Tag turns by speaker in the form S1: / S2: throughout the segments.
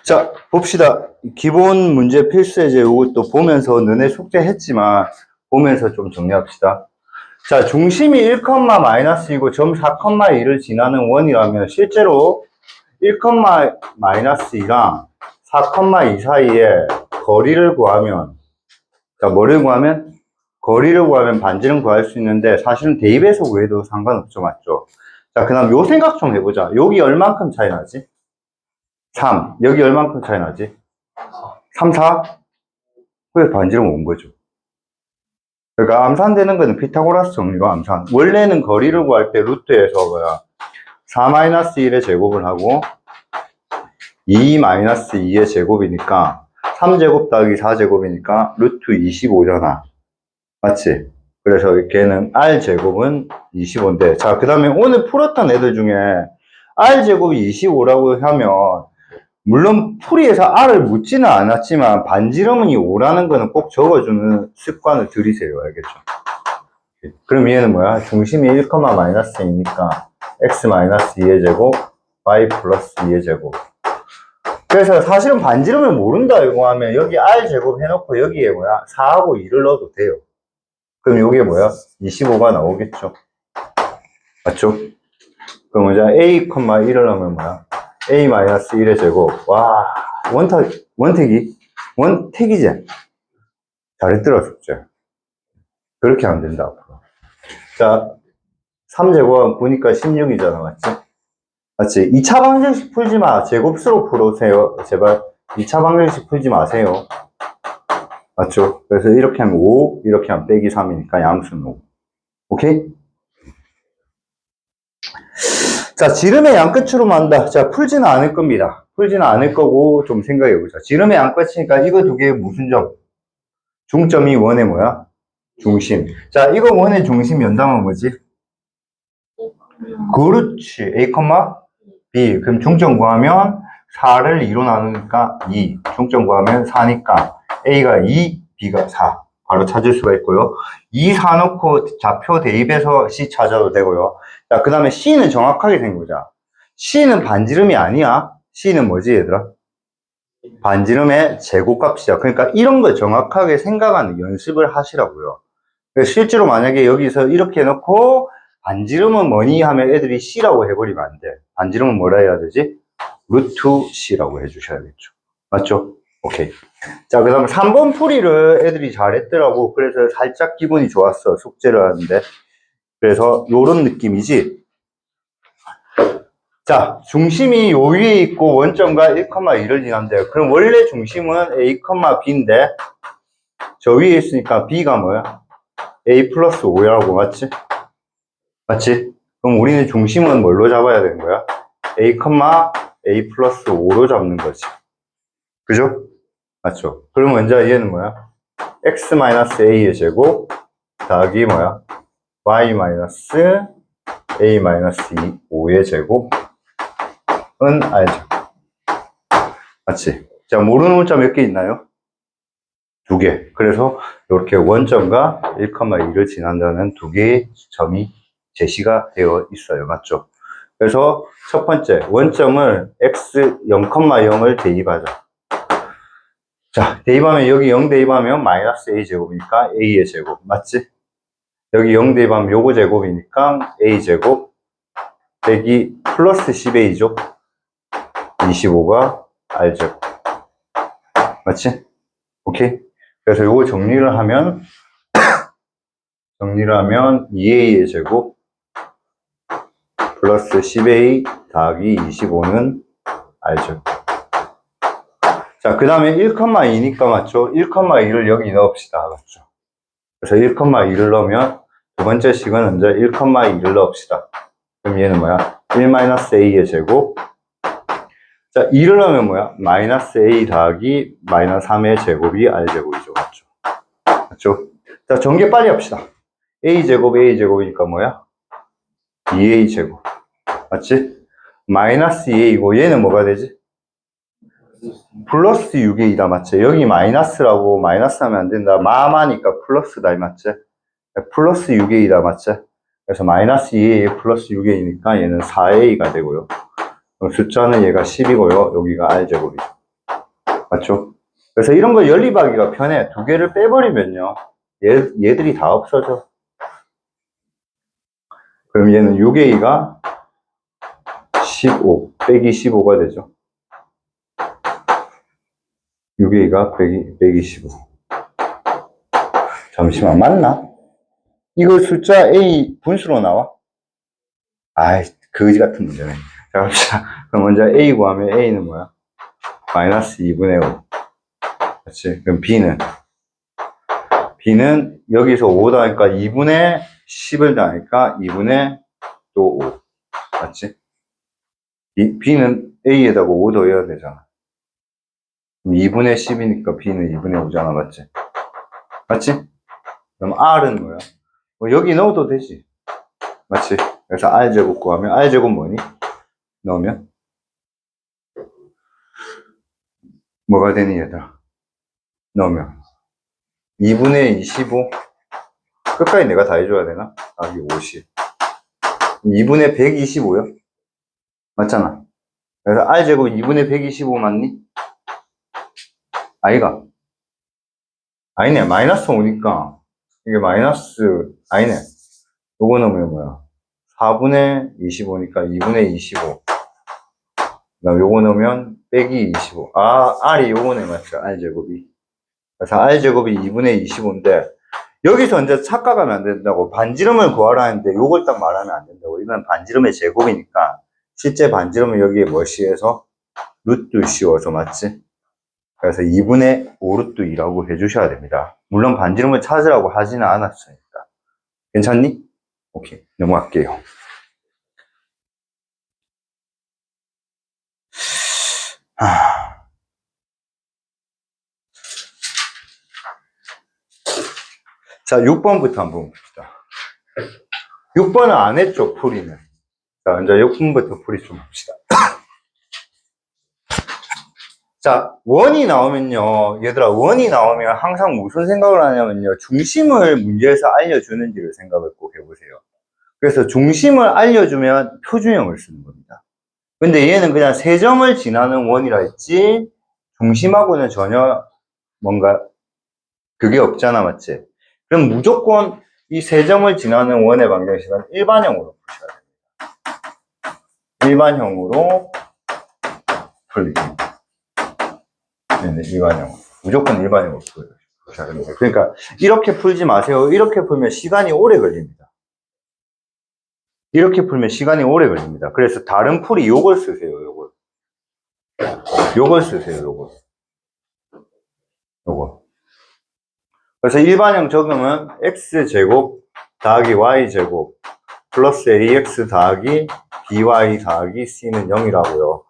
S1: 자, 봅시다. 기본 문제 필수예제 이것도 보면서 너네 숙제했지만 보면서 좀 정리합시다. 자, 중심이 1, 마이너스이고 점 4,2를 지나는 원이라면 실제로 1, 마이너스 2랑 4,2 사이에 거리를 구하면, 자, 뭐를 구하면? 거리를 구하면 반지름 구할 수 있는데 사실은 대입해서 구해도 상관없죠, 맞죠? 자, 그 다음 요 생각 좀 해보자. 여기 얼만큼 차이 나지? 3. 여기 얼만큼 차이 나지? 3, 4? 그게 반지름 온 거죠. 그러니까 암산되는 거는 피타고라스 정리가 암산. 원래는 거리를 구할 때 루트에서 뭐야? 4-1의 제곱을 하고 2-2의 제곱이니까 3제곱 더하기 4제곱이니까 루트 25잖아. 맞지? 그래서 걔는 R제곱은 25인데, 자, 그 다음에 오늘 풀었던 애들 중에 R제곱이 25라고 하면 물론 풀이에서 R을 묻지는 않았지만 반지름이 5라는 거는 꼭 적어주는 습관을 들이세요. 알겠죠? 그럼 얘는 뭐야? 중심이 1, 마이너스이니까 x 마이너스 2의 제곱, y 플러스 2의 제곱. 그래서 사실은 반지름을 모른다 이거 하면 여기 R 제곱 해놓고 여기에 뭐야? 4하고 2를 넣어도 돼요. 그럼 여기에 뭐야? 25가 나오겠죠? 맞죠? 그럼 이제 a, 1을 넣으면 뭐야? a 마이너스 1의 제곱. 와, 원택이지? 잘했더라, 숙제. 그렇게 하면 된다, 앞으로. 자, 3제곱 보니까 16이잖아, 맞지? 맞지? 2차 방정식 풀지 마. 제곱수로 풀으세요. 제발. 2차 방정식 풀지 마세요. 맞죠? 그래서 이렇게 하면 5, 이렇게 하면 빼기 3이니까 양수는 5. 오케이? 자, 지름의 양끝으로 만다. 자, 풀지는 않을 겁니다. 풀지는 않을 거고, 좀 생각해보자. 지름의 양끝이니까 이거 두 개의 무슨 점? 중점이 원의 뭐야? 중심. 자, 이거 원의 중심 연담은 뭐지? 그렇지. A, B. 그럼 중점 구하면 4를 2로 나누니까 2. 중점 구하면 4니까 A가 2, B가 4. 바로 찾을 수가 있고요. 2, 4 넣고 좌표 대입해서 C 찾아도 되고요. 자, 그 다음에 C는 정확하게 생각해보자. C는 반지름이 아니야. C는 뭐지, 얘들아? 반지름의 제곱값이야. 그러니까 이런 걸 정확하게 생각하는 연습을 하시라고요. 실제로 만약에 여기서 이렇게 해놓고 반지름은 뭐니 하면 애들이 C라고 해버리면 안 돼. 반지름은 뭐라 해야 되지? 루트 C라고 해주셔야겠죠. 맞죠? 오케이. 자, 그 다음에 3번 풀이를 애들이 잘했더라고. 그래서 살짝 기분이 좋았어. 숙제를 하는데. 그래서 요런 느낌이지. 자, 중심이 요 위에 있고 원점과 1,2를 지난대요. 그럼 원래 중심은 A, B인데 저 위에 있으니까 B가 뭐야? A 플러스 5라고 맞지? 맞지? 그럼 우리는 중심은 뭘로 잡아야 되는 거야? A, 플러스 5로 잡는 거지. 그죠? 맞죠? 그러면 이제 얘는 뭐야? x 마이너스 a의 제곱 더하기 뭐야? y 마이너스 a 마이너스 5의 제곱은 r제곱. 맞지? 자, 모르는 문자 몇 개 있나요? 2개. 그래서 이렇게 원점과 1,2를 지난다는 2개의 점이 제시가 되어 있어요. 맞죠? 그래서 첫 번째, 원점을 x 0,0을 대입하자. 자, 대입하면 여기 0 대입하면 마이너스 a제곱이니까 a의 제곱. 맞지? 여기 0 대입하면 요거 제곱이니까 a제곱 빼기 플러스 10a죠. 25가 r제곱. 맞지? 오케이? 그래서 요거 정리를 하면 2a의 제곱 플러스 10a 더하기 25는 r제곱. 자, 그 다음에 1,2니까 맞죠? 1,2를 여기 넣읍시다. 맞죠? 그래서 1,2를 넣으면 두 번째 식은 이제 1,2를 넣읍시다. 그럼 얘는 뭐야? 1-a의 제곱. 자, 2를 넣으면 뭐야? 마이너스 a 더하기 마이너스 3의 제곱이 r제곱이죠. 맞죠? 맞죠? 자, 전개 빨리 합시다. a제곱이니까 뭐야? 2a제곱. 맞지? 마이너스 2a이고 얘는 뭐가 되지? 플러스 6a이다. 맞지? 여기 마이너스라고 마이너스 하면 안 된다. 마마니까 플러스다. 맞지? 플러스 6a이다. 맞지? 그래서 마이너스 2a 플러스 6a니까 얘는 4a가 되고요. 숫자는 얘가 10이고요. 여기가 r제곱이죠. 맞죠? 그래서 이런 거 연립하기가 편해. 두 개를 빼버리면요. 얘들이 다 없어져. 그럼 얘는 6A가 15 빼기 15가 되죠. 6A가 125. 잠시만, 맞나? 이거 숫자 A 분수로 나와? 아이, 거지 같은 문제네. 자, 갑시다. 그럼 먼저 A 구하면 A는 뭐야? 마이너스 2분의 5. 그렇지. 그럼 B는 여기서 5 더하니까 2분의 10을 더하니까 2분의 또 5. 맞지? B는 A에다가 5 더해야 되잖아. 2분의 10이니까 B는 2분의 5잖아. 맞지? 맞지? 그럼 R은 뭐야? 뭐 여기 넣어도 되지. 맞지? 그래서 R제곱 구하면, R제곱 뭐니? 넣으면? 뭐가 되니, 얘들아? 넣으면. 2분의 25. 끝까지 내가 다 해줘야 되나? 여기 50. 2분의 125요? 맞잖아. 그래서 R제곱 2분의 125 맞니? 아이가. 아니네. 마이너스 5니까. 이게 마이너스, 아니네. 요거 넣으면 뭐야? 4분의 25니까 2분의 25. 그다음 요거 넣으면 빼기 25. R이 요거네, 맞죠? R제곱이. 그래서 R제곱이 2분의 25인데, 여기서 이제 착각하면 안 된다고. 반지름을 구하라는데, 요걸 딱 말하면 안 된다고. 이건 반지름의 제곱이니까, 실제 반지름은 여기에 뭐 씌워서? 루트 씌워서, 맞지? 그래서 2분의 5루트 2라고 해주셔야 됩니다. 물론 반지름을 찾으라고 하지는 않았으니까. 괜찮니? 오케이. 넘어갈게요. 자, 6번부터 한번 봅시다. 6번은 안 했죠, 풀이는. 자, 이제 6번부터 풀이 좀 봅시다. 자, 원이 나오면요. 얘들아, 원이 나오면 항상 무슨 생각을 하냐면요. 중심을 문제에서 알려주는지를 생각을 꼭 해보세요. 그래서 중심을 알려주면 표준형을 쓰는 겁니다. 근데 얘는 그냥 세 점을 지나는 원이라 했지, 중심하고는 전혀 뭔가 그게 없잖아, 맞지? 그럼 무조건 이 세 점을 지나는 원의 방정식은 일반형으로 푸셔야 됩니다. 일반형으로 풀리기. 네, 일반형. 무조건 일반형으로 푸셔야 됩니다. 그러니까 이렇게 풀지 마세요. 이렇게 풀면 시간이 오래 걸립니다. 이렇게 풀면 시간이 오래 걸립니다. 그래서 다른 풀이 요걸 쓰세요, 요걸. 요걸 쓰세요, 요걸. 요거. 그래서 일반형 적으면 x제곱 더하기 y제곱 플러스 ax 더하기 by 더하기 c는 0이라고요.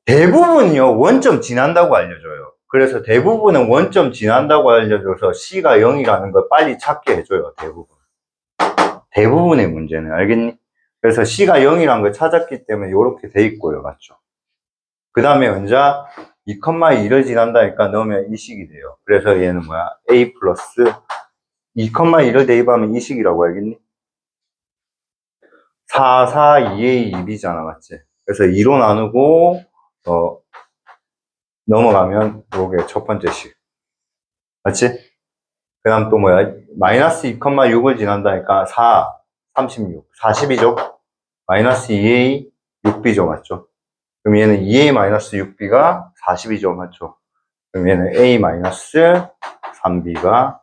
S1: 대부분요, 원점 지난다고 알려줘요. 그래서 대부분은 원점 지난다고 알려줘서 c가 0이라는 걸 빨리 찾게 해줘요, 대부분. 대부분의 문제는, 알겠니? 그래서 c가 0이라는 걸 찾았기 때문에 이렇게 돼 있고요, 맞죠? 그 다음에 언자 2,2를 지난다니까 넣으면 이 식이 돼요. 그래서 얘는 뭐야? a 플러스 2,2를 대입하면 이 식이라고 알겠니? 4, 4, 2a, 2b잖아, 맞지? 그래서 2로 나누고 넘어가면 요게 첫 번째 식. 맞지? 그 다음 또 뭐야? 마이너스 2,6을 지난다니까 4, 36, 40이죠? 마이너스 2a, 6b죠, 맞죠? 그럼 얘는 2a 마이너스 6b가 40이죠, 맞죠? 그럼 얘는 a 마이너스 3b가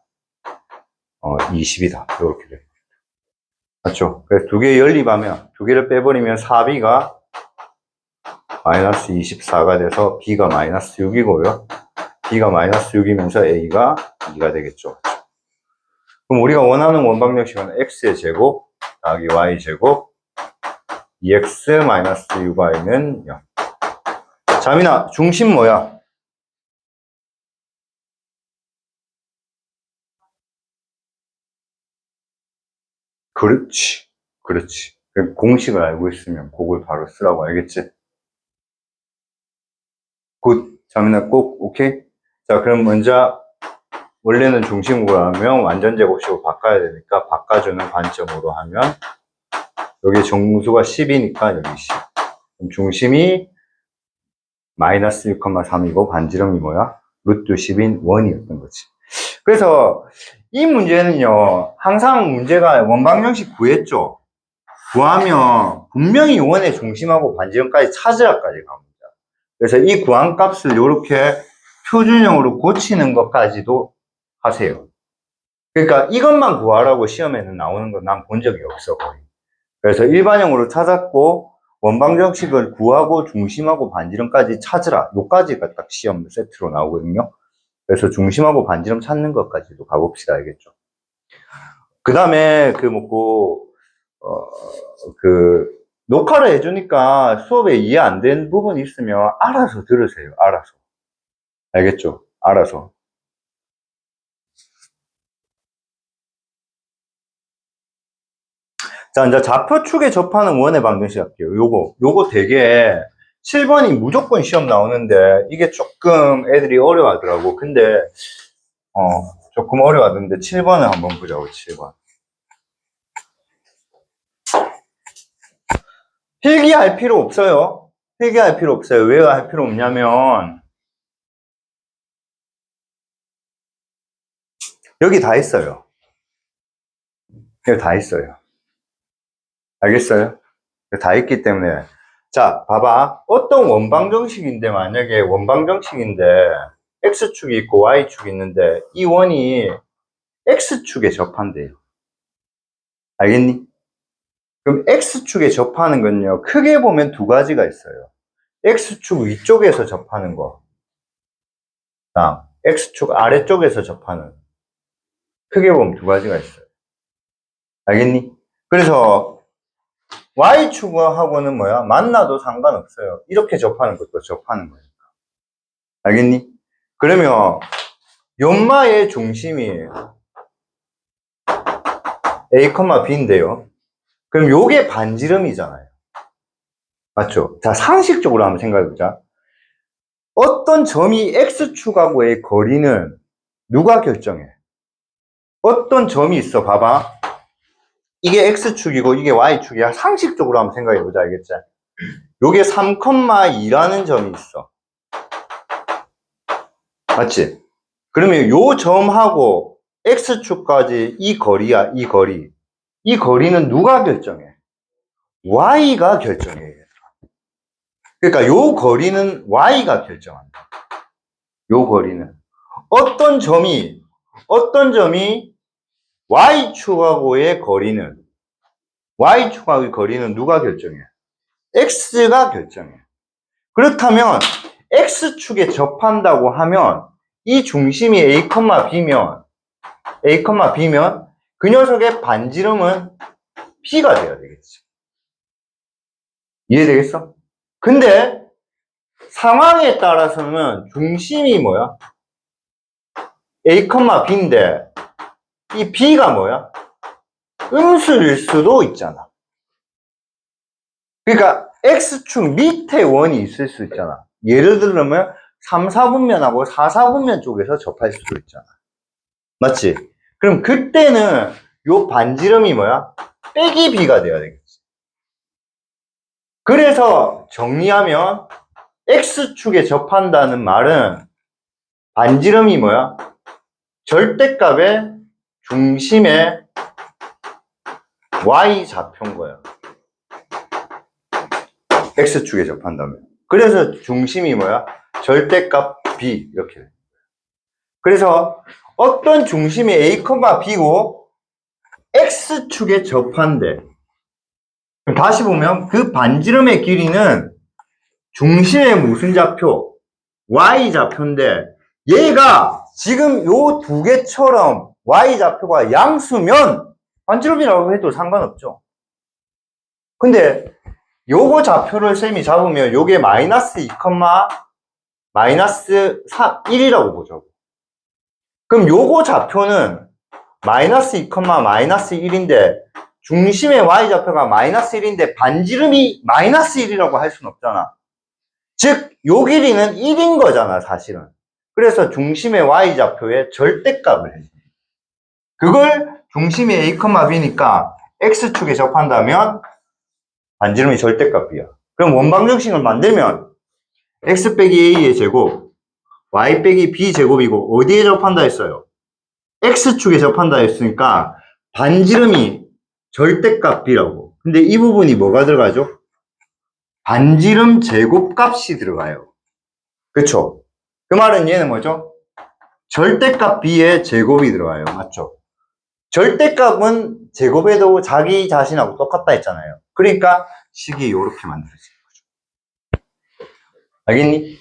S1: 20이다. 이렇게 돼요. 맞죠? 그래서 두 개 연립하면, 두 개를 빼버리면 4b가 마이너스 24가 돼서 b가 마이너스 6이고요. b가 마이너스 6이면서 a가 2가 되겠죠. 그럼 우리가 원하는 원방정식은 x의 제곱 더하기 y 제곱 2x 마이너스 6y는 0. 자민아, 중심 뭐야? 그렇지. 그렇지. 공식을 알고 있으면 그걸 바로 쓰라고, 알겠지? 굿. 자민아, 꼭 오케이? 자, 그럼 먼저 원래는 중심으로 하면 완전 제곱식으로 바꿔야 되니까 바꿔주는 관점으로 하면 여기 정수가 10이니까 여기 10. 그럼 중심이 마이너스 1,3이고 반지름이 뭐야? 루트 10인 원이었던 거지. 그래서 이 문제는요, 항상 문제가 원방정식 구했죠. 구하면 분명히 원의 중심하고 반지름까지 찾으라까지 갑니다. 그래서 이 구한 값을 이렇게 표준형으로 고치는 것까지도 하세요. 그러니까 이것만 구하라고 시험에는 나오는 건 난 본 적이 없어, 거의. 그래서 일반형으로 찾았고, 원방정식을 구하고 중심하고 반지름까지 찾으라. 요까지가 딱 시험 세트로 나오거든요. 그래서 중심하고 반지름 찾는 것까지도 가봅시다. 알겠죠? 그 다음에 녹화를 해주니까 수업에 이해 안 된 부분이 있으면 알아서 들으세요. 알아서. 알겠죠? 알아서. 자, 이제 좌표축에 접하는 원의 방정식 할게요. 요거 되게 7번이 무조건 시험 나오는데 이게 조금 애들이 어려워하더라고. 근데 조금 어려워하던데 7번을 한번 보자고. 7번. 필기할 필요 없어요. 필기할 필요 없어요. 왜 할 필요 없냐면 여기 다 있어요. 여기 다 있어요. 알겠어요? 다 있기 때문에. 자, 봐봐. 어떤 원방정식인데, 만약에 원방정식인데, X축이 있고 Y축이 있는데, 이 원이 X축에 접한대요. 알겠니? 그럼 X축에 접하는 건요, 크게 보면 두 가지가 있어요. X축 위쪽에서 접하는 거. 다음, X축 아래쪽에서 접하는. 크게 보면 두 가지가 있어요. 알겠니? 그래서, Y축하고는 뭐야? 만나도 상관없어요. 이렇게 접하는 것도 접하는 거예요. 알겠니? 그러면 연마의 중심이 A, B인데요. 그럼 요게 반지름이잖아요. 맞죠? 자, 상식적으로 한번 생각해보자. 어떤 점이 X축하고의 거리는 누가 결정해? 어떤 점이 있어, 봐봐. 이게 X축이고 이게 Y축이야. 상식적으로 한번 생각해보자, 알겠지? 요게 3,2라는 점이 있어. 맞지? 그러면 요 점하고 X축까지 이 거리야, 이 거리. 이 거리는 누가 결정해? Y가 결정해. 그러니까 요 거리는 Y가 결정한다. 요 거리는. 어떤 점이 Y축하고의 거리는 누가 결정해? X가 결정해. 그렇다면 X축에 접한다고 하면 이 중심이 B면 그 녀석의 반지름은 B가 돼야 되겠지. 이해되겠어? 근데 상황에 따라서는 중심이 뭐야? A, B인데 이 B가 뭐야? 음수일 수도 있잖아. 그러니까 X축 밑에 원이 있을 수 있잖아. 예를 들면 3, 4분면하고 4, 4분면 쪽에서 접할 수도 있잖아. 맞지? 그럼 그때는 요 반지름이 뭐야? 빼기 B가 돼야 되겠지. 그래서 정리하면 X축에 접한다는 말은 반지름이 뭐야? 절대값의 중심의 Y좌표인 거야. X축에 접한다면. 그래서 중심이 뭐야? 절대값 B. 이렇게. 그래서 어떤 중심이 A, B고 X축에 접한대. 다시 보면 그 반지름의 길이는 중심의 무슨 좌표? Y좌표인데 얘가 지금 요 두 개처럼 Y좌표가 양수면 반지름이라고 해도 상관없죠. 근데 요거 좌표를 쌤이 잡으면 요게 마이너스 2, 마이너스 1이라고 보죠. 그럼 요거 좌표는 마이너스 2, 마이너스 1인데 중심의 Y좌표가 마이너스 1인데 반지름이 마이너스 1이라고 할 수는 없잖아. 즉, 요 길이는 1인 거잖아, 사실은. 그래서 중심의 Y좌표의 절대값을 해. 그걸 중심이 A, B니까 X축에 접한다면 반지름이 절대값이야. 그럼 원방정식을 만들면 x 빼기 a의 제곱, y 빼기 b 제곱이고 어디에 접한다 했어요? x축에 접한다 했으니까 반지름이 절대값 b라고. 근데 이 부분이 뭐가 들어가죠? 반지름 제곱값이 들어가요. 그쵸? 그 말은 얘는 뭐죠? 절대값 b의 제곱이 들어가요. 맞죠? 절대값은 제곱해도 자기 자신하고 똑같다 했잖아요. 그러니까 식이 이렇게 만들어지는 거죠. 알겠니?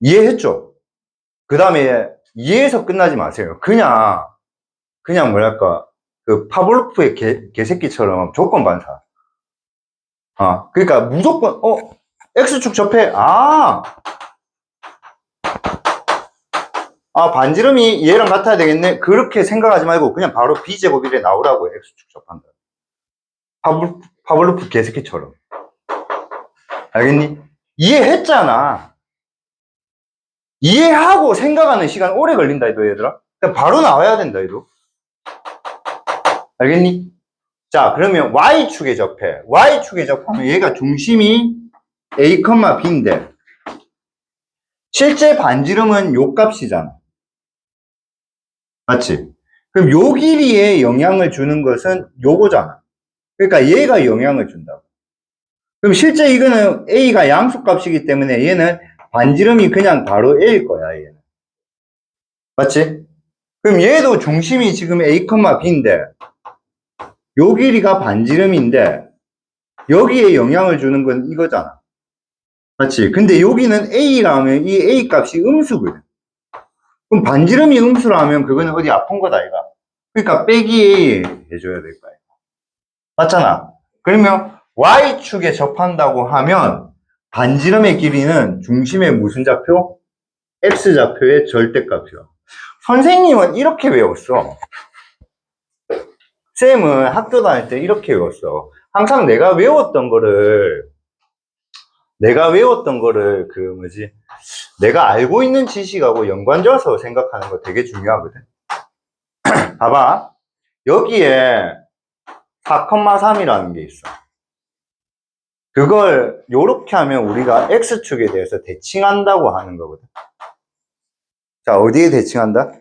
S1: 이해했죠? 그 다음에 이해해서 끝나지 마세요. 그냥 뭐랄까, 그 파블로프의 개새끼처럼 조건 반사. 그러니까 무조건, X축 접해. 반지름이 얘랑 같아야 되겠네. 그렇게 생각하지 말고 그냥 바로 B제곱 이래 나오라고 X축 접한다. 파블로프 개새끼처럼. 알겠니? 이해했잖아. 이해하고 생각하는 시간 오래 걸린다, 이도 얘들아. 그러니까 바로 나와야 된다, 이도. 알겠니? 자, 그러면 Y축에 접해. Y축에 접하면 얘가 중심이 A, B인데, 실제 반지름은 요 값이잖아. 맞지? 그럼 요 길이에 영향을 주는 것은 요거잖아. 그러니까 얘가 영향을 준다고. 그럼 실제 이거는 A가 양수값이기 때문에 얘는 반지름이 그냥 바로 A일 거야, 얘는. 맞지? 그럼 얘도 중심이 지금 A, B인데, 요 길이가 반지름인데, 여기에 영향을 주는 건 이거잖아. 맞지? 근데 여기는 A라면 이 A 값이 음수거든. 그럼 반지름이 음수라면 그거는 어디 아픈 거다, 이가. 그러니까 빼기 A 해줘야 될 거야. 맞잖아? 그러면 Y축에 접한다고 하면 반지름의 길이는 중심의 무슨 좌표? X좌표의 절대값이야. 선생님은 이렇게 외웠어. 쌤은 학교 다닐 때 이렇게 외웠어. 항상 내가 외웠던 거를 내가 알고 있는 지식하고 연관져서 생각하는 거 되게 중요하거든. 봐봐. 여기에 4,3이라는 게 있어. 그걸 요렇게 하면 우리가 X축에 대해서 대칭한다고 하는 거거든. 자, 어디에 대칭한다?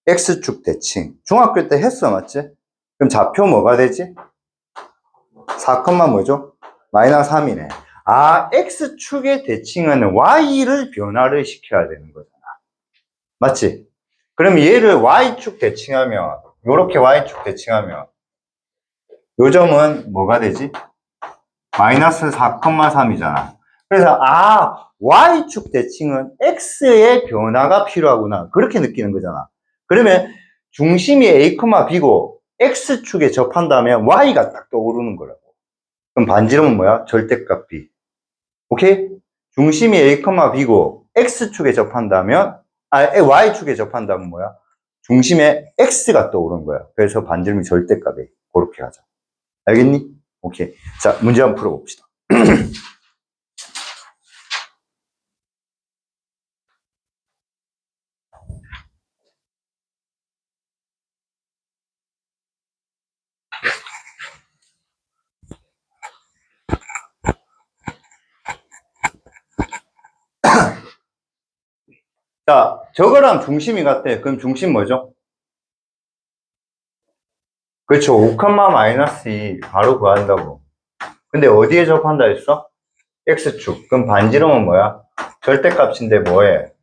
S1: X축 대칭. 중학교 때 했어, 맞지? 그럼 좌표 뭐가 되지? 4, 뭐죠? 마이너스 3이네. X축의 대칭은 Y를 변화를 시켜야 되는 거잖아. 맞지? 그럼 얘를 Y축 대칭하면, 요렇게 Y축 대칭하면, 요 점은 뭐가 되지? 마이너스 4,3이잖아. 그래서, Y축 대칭은 X의 변화가 필요하구나. 그렇게 느끼는 거잖아. 그러면 중심이 A, B고, X축에 접한다면 Y가 딱 떠오르는 거라고. 그럼 반지름은 뭐야? 절대값 B. 오케이? 중심이 A, B고 X축에 접한다면 Y축에 접한다면 뭐야? 중심에 X가 떠오르는 거야. 그래서 반지름이 절대값이 그렇게 하자. 알겠니? 오케이. 자, 문제 한번 풀어봅시다. 자, 저거랑 중심이 같대. 그럼 중심 뭐죠? 그렇죠. 5, 마이너스 2 바로 구한다고. 근데 어디에 접한다 했어? X축. 그럼 반지름은 뭐야? 절대값인데 뭐해?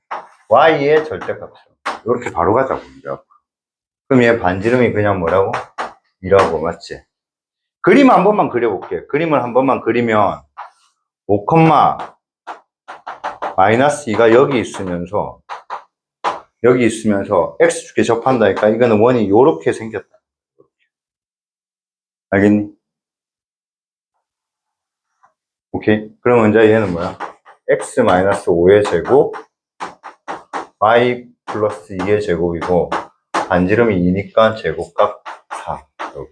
S1: Y의 절대값이야. 이렇게 바로 가자고. 그럼 얘 반지름이 그냥 뭐라고? 2라고, 맞지? 그림 한 번만 그려볼게. 그림을 한 번만 그리면 5, 마이너스 2가 여기 있으면서 X축에 접한다니까 이거는 원이 요렇게 생겼다. 알겠니? 오케이? 그럼 먼저 얘는 뭐야? X 마이너스 5의 제곱 Y 플러스 2의 제곱이고 반지름이 2니까 제곱값 4. 여기.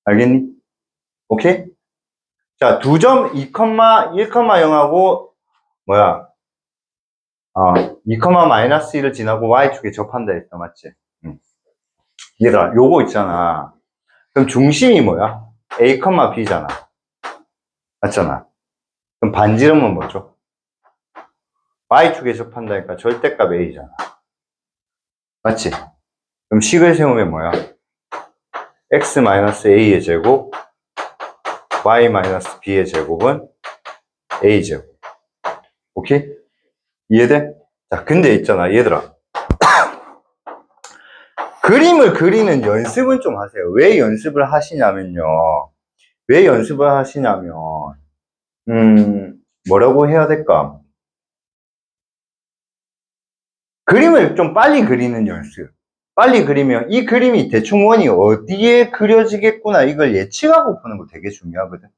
S1: 알겠니? 오케이? 자, 두 점 2, 1,0하고 뭐야? 2, 마이너스 1을 지나고 Y축에 접한다 했다, 맞지? 얘들아, 요거 있잖아. 그럼 중심이 뭐야? A, B잖아. 맞잖아. 그럼 반지름은 뭐죠? y축에 접한다니까 절대값 a잖아. 맞지? 그럼 식을 세우면 뭐야? x-a의 제곱 y-b의 제곱은 a제곱. 오케이? 이해돼? 자, 근데 있잖아, 얘들아. 그림을 그리는 연습은 좀 하세요. 왜 연습을 하시냐면요. 왜 연습을 하시냐면, 뭐라고 해야 될까? 그림을 좀 빨리 그리는 연습. 빨리 그리면 이 그림이 대충 원이 어디에 그려지겠구나 이걸 예측하고 푸는 거 되게 중요하거든.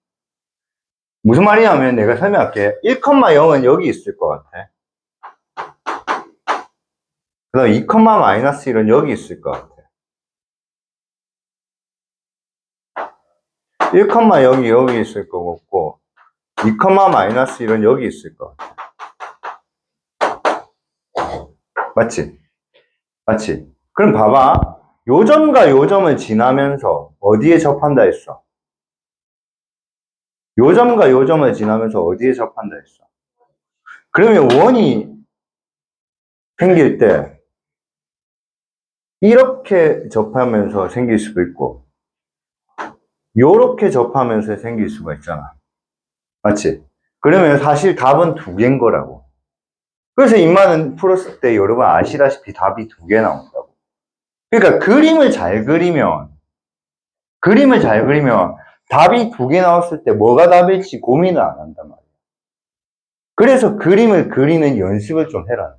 S1: 무슨 말이냐면 내가 설명할게. 1,0은 여기 있을 것 같아. 그 다음 2,-1은 여기 있을 것 같아. 1, 여기 있을 것 같고 2,-1은 여기 있을 것 같아. 맞지? 맞지? 그럼 봐봐. 요 점과 요 점을 지나면서 어디에 접한다 했어? 요 점과 요 점을 지나면서 어디에 접한다 했어? 그러면 원이 생길 때 이렇게 접하면서 생길 수도 있고 요렇게 접하면서 생길 수가 있잖아. 맞지? 그러면 사실 답은 두 개인 거라고. 그래서 인마는 풀었을 때 여러분 아시다시피 답이 두 개 나온다고. 그러니까 그림을 잘 그리면 답이 두 개 나왔을 때 뭐가 답일지 고민을 안 한단 말이야. 그래서 그림을 그리는 연습을 좀 해라.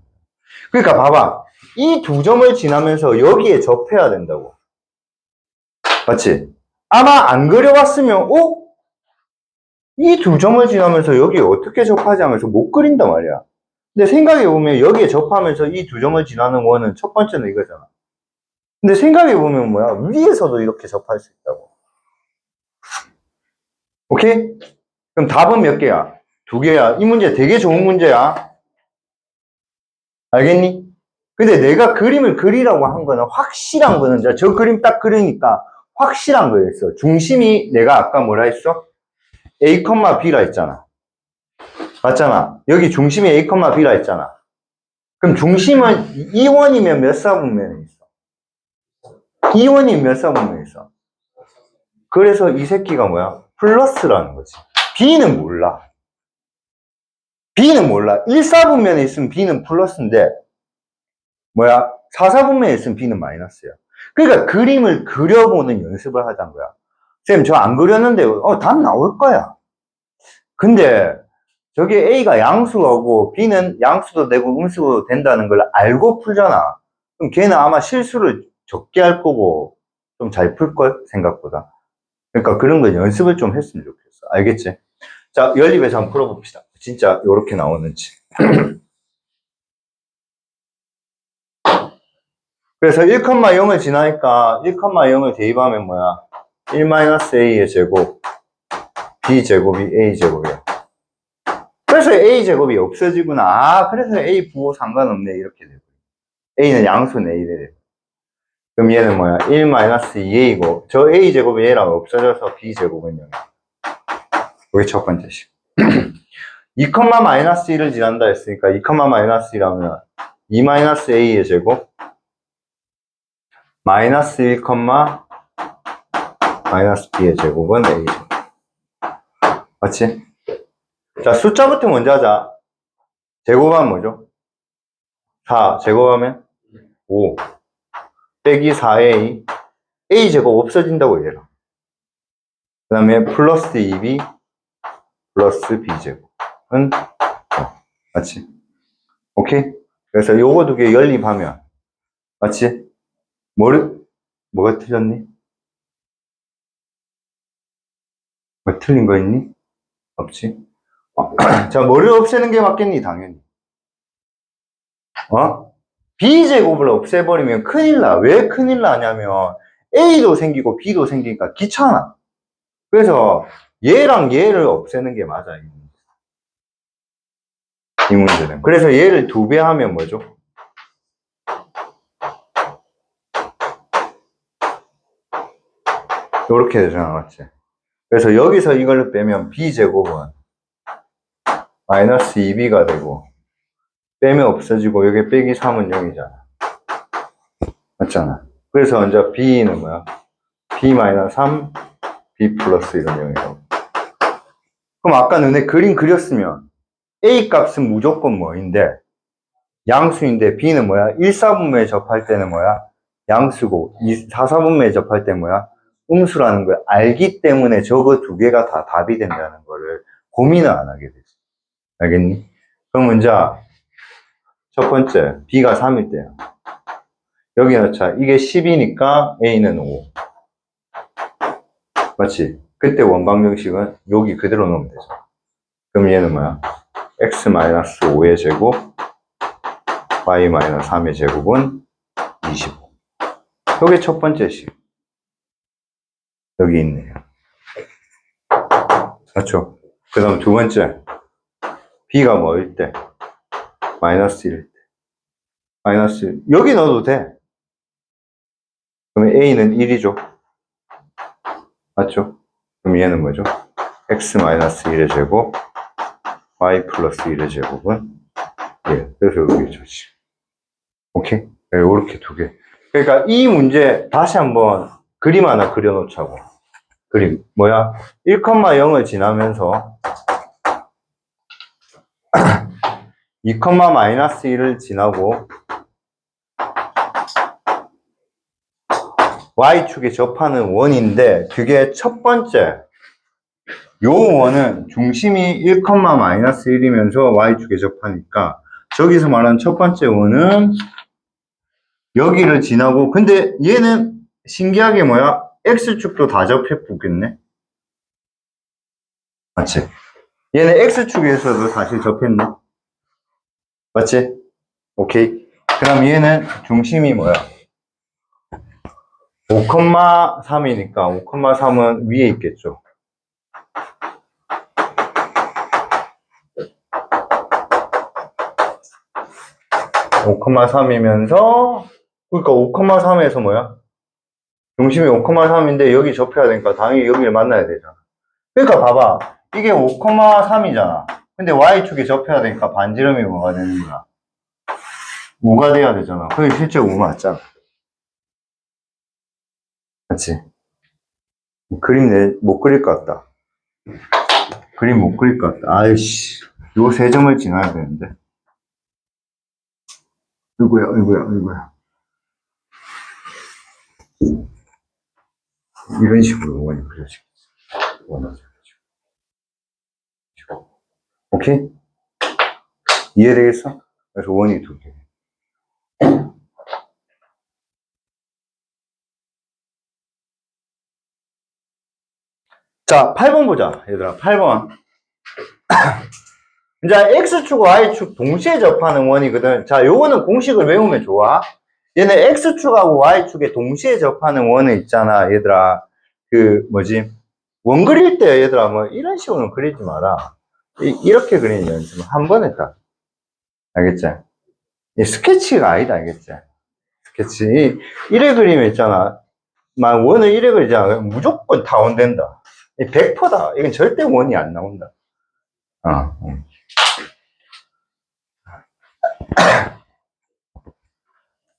S1: 그러니까 봐봐. 이 두 점을 지나면서 여기에 접해야 된다고. 맞지? 아마 안 그려봤으면, 이 두 점을 지나면서 여기에 어떻게 접하지 하면서 못 그린단 말이야. 근데 생각해보면 여기에 접하면서 이 두 점을 지나는 원은 첫 번째는 이거잖아. 근데 생각해보면 뭐야? 위에서도 이렇게 접할 수 있다고. 오케이? 그럼 답은 몇 개야? 두 개야. 이 문제 되게 좋은 문제야. 알겠니? 근데 내가 그림을 그리라고 한 거는 확실한 거는 저 그림 딱 그리니까 확실한 거였어. 중심이 내가 아까 뭐라 했어? A, B라 했잖아. 맞잖아. 여기 중심이 A, B라 했잖아. 그럼 중심은 2원이면 몇 사분면에 있어? 2원이면 몇 사분면에 있어? 그래서 이 새끼가 뭐야? 플러스라는 거지. B는 몰라. B는 몰라. 1사분면에 있으면 B는 플러스인데 뭐야? 4사분면에 있으면 B는 마이너스야. 그러니까 그림을 그려보는 연습을 하자는 거야. 쌤, 저 안 그렸는데, 답 나올 거야. 근데, 저게 A가 양수하고 B는 양수도 되고 음수도 된다는 걸 알고 풀잖아. 그럼 걔는 아마 실수를 적게 할 거고, 좀 잘 풀걸, 생각보다. 그러니까 그런 거 연습을 좀 했으면 좋겠어. 알겠지? 자, 연립에서 한번 풀어봅시다. 진짜 요렇게 나오는지. 그래서 1,0을 지나니까 1,0을 대입하면 뭐야? 1-a의 제곱, b제곱이 a제곱이야. 그래서 a제곱이 없어지구나. 아, 그래서 a 부호 상관없네. 이렇게 되고. a는 양수네. 이래 되고. 그럼 얘는 뭐야? 1-2a이고, 저 a제곱이 얘랑 없어져서 b제곱은 0이야. 그게 첫 번째 식. 2,-1을 지난다 했으니까 2,-1이라면 2-a의 제곱, 마이너스 1, b의 제곱은 a제곱. 맞지? 자, 숫자부터 먼저 하자. 제곱하면 뭐죠? 4. 제곱하면 5. 빼기 4a. a제곱 없어진다고 얘기해라. 그 다음에 플러스 2b 플러스 b제곱은 맞지? 오케이? 그래서 요거 두 개 연립하면 맞지? 뭐가 틀렸니? 뭐 틀린 거 있니? 없지? 자, 뭐를 없애는 게 맞겠니? 당연히. b제곱을 없애버리면 큰일 나. 왜 큰일 나냐면 a도 생기고 b도 생기니까 귀찮아. 그래서 얘랑 얘를 없애는 게 맞아. 이 문제는. 그래서 얘를 2배 하면 뭐죠? 이렇게 되잖아, 맞지? 그래서 여기서 이걸 빼면 b제곱은 마이너스 2b가 되고 빼면 없어지고 여기 빼기 3은 0이잖아. 맞잖아. 그래서 이제 b는 뭐야? b-3, b 플러스 이런 0이라고. 그럼 아까 너네 그림 그렸으면 a 값은 무조건 뭐인데 양수인데 b는 뭐야? 1, 4분면에 접할 때는 뭐야? 양수고 4, 4분면에 접할 때는 뭐야? 음수라는 걸 알기 때문에 저거 두 개가 다 답이 된다는 거를 고민을 안 하게 되지. 알겠니? 그럼 먼저 첫 번째 b가 3일 때야. 여기 넣자. 이게 10이니까 a는 5. 맞지? 그때 원방정식은 여기 그대로 넣으면 되죠. 그럼 얘는 뭐야? x-5의 제곱 y-3의 제곱은 25. 이게 첫 번째 식. 여기 있네요. 맞죠? 그 다음 두 번째. b가 뭐일 때? 마이너스 1일 때. 마이너스 1. 여기 넣어도 돼. 그러면 a는 1이죠. 맞죠? 그럼 얘는 뭐죠? x-1의 제곱 y 플러스 1의 제곱은 1. 그래서 여기 좋지. 오케이? 네, 이렇게 두 개. 그러니까 이 문제 다시 한번 그림 하나 그려놓자고. 그림 뭐야? 1,0을 지나면서 2, 마이너스 1을 지나고 y축에 접하는 원인데 그게 첫 번째 요 원은 중심이 1, 마이너스 1이면서 y축에 접하니까 저기서 말하는 첫 번째 원은 여기를 지나고 근데 얘는 신기하게 뭐야? x축도 다 접해 보겠네. 맞지? 얘는 x축에서도 사실 접했네. 맞지? 오케이. 그럼 얘는 중심이 뭐야? 5,3이니까 5,3은 위에 있겠죠. 5,3이면서 그러니까 5,3에서 뭐야? 중심이 5,3인데 여기 접해야 되니까 당연히 여기를 만나야 되잖아. 그러니까 봐봐. 이게 5,3이잖아. 근데 y축에 접해야 되니까 반지름이 뭐가 되는 거야? 5가 돼야 되잖아. 그게 실제 5 맞잖아. 맞지? 그림 못 그릴 것 같다. 그림 못 그릴 것 같다. 아이씨. 요 세 점을 지나야 되는데. 이거야. 이런 식으로 원이 그려지겠지. 오케이? 이해되겠어? 그래서 원이 두 개. 자, 8번 보자. 얘들아, 8번. 이제 X축, Y축 동시에 접하는 원이거든. 자, 요거는 공식을 외우면 좋아. 얘는 X축하고 Y축에 동시에 접하는 원은 있잖아, 얘들아. 그, 뭐지? 원 그릴 때, 얘들아, 뭐, 이런 식으로는 그리지 마라. 이렇게 그리는 연습은 한 번에 딱. 알겠지? 이 스케치가 아니다, 알겠지? 스케치. 이래 그리면 있잖아. 막 원을 이래 그리잖아. 무조건 다운된다. 100%다. 이건 절대 원이 안 나온다.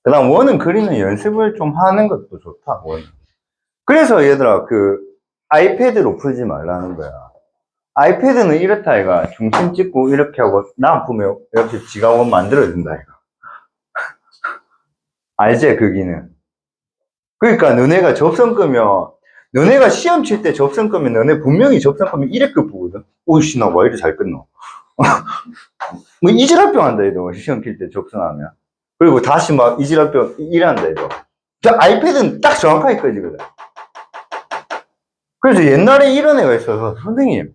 S1: 그 다음 원은 그리는 연습을 좀 하는 것도 좋다, 원. 그래서 얘들아, 그, 아이패드로 풀지 말라는 거야. 아이패드는 이렇다, 이가. 중심 찍고 이렇게 하고, 나 보면 이렇게 지가 원 만들어준다, 이가. 알지, 그 기능. 그러니까 너네가 접선 끄면, 너네가 시험 칠 때 접선 끄면 너네 분명히 접선 끄면 이래 끝보거든. 오이씨, 나 왜 이래 잘 끝나. 뭐 이지랄병 한다, 이거. 시험 칠 때 접선하면. 그리고 다시 막 이지랄병 이란다, 이거. 아이패드는 딱 정확하게 꺼지거든. 그래서 옛날에 이런 애가 있어서, 선생님,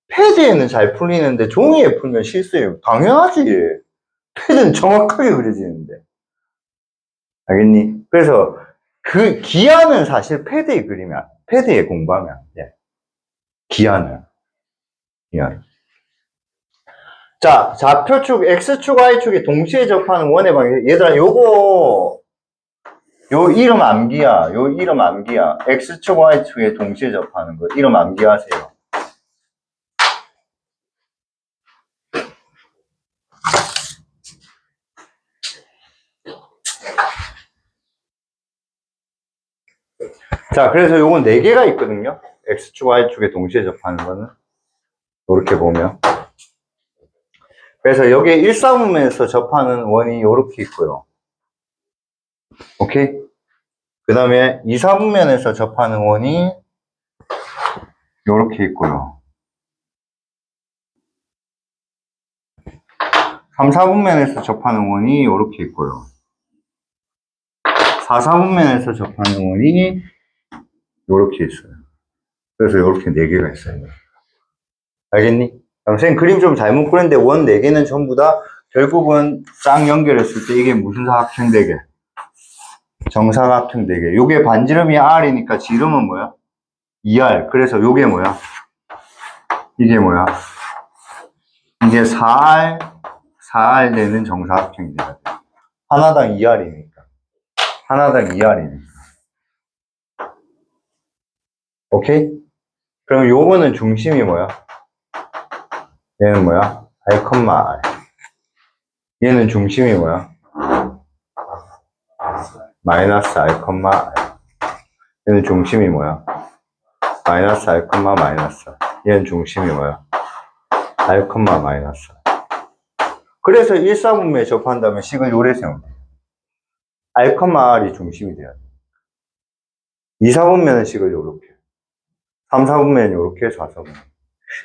S1: 패드에는 잘 풀리는데 종이에 풀면 실수해요. 당연하지. 패드는 정확하게 그려지는데. 알겠니? 그래서 그 기하는 사실 패드에 그리면, 패드에 공부하면 안 돼. 기하는. 자, 좌표축, X축, Y축이 동시에 접하는 원의 방향. 얘들아, 요 이름 암기야. 요 이름 암기야. X축, Y축에 동시에 접하는 거. 이름 암기하세요. 자, 그래서 요건 4개가 있거든요. X축, Y축에 동시에 접하는 거는. 이렇게 보면. 그래서 여기에 1사분면에서 접하는 원이 이렇게 있고요. 오케이? 그 다음에 2사분면에서 접하는 원이 이렇게 있고요. 3사분면에서 접하는 원이 이렇게 있고요. 4사분면에서 접하는 원이 이렇게 있어요. 그래서 이렇게 4개가 있어요. 알겠니? 선생님 그림 좀 잘못 그렸는데 원 4개는 전부 다 결국은 쌍 연결했을 때 이게 무슨 사각형 되게? 정사각형 되게. 요게 반지름이 R이니까 지름은 뭐야? 2R. 그래서 요게 뭐야? 이게 뭐야? 이게 4R 되는 정사각형이 돼야 돼. 하나당 2R이니까. 하나당 2R이니까. 오케이? 그럼 요거는 중심이 뭐야? 얘는 뭐야? R, R. 얘는 중심이 뭐야? 마이너스 R, R. 얘는 중심이 뭐야? 마이너스 R, 마이너스. 얘는 중심이 뭐야? R, 마이너스. 그래서 1사분면에 접한다면 식을 요래 세우면 돼. R, R이 중심이 돼야 돼. 2사분면은 식을 요렇게. 3사분면은 요렇게, 4사분면.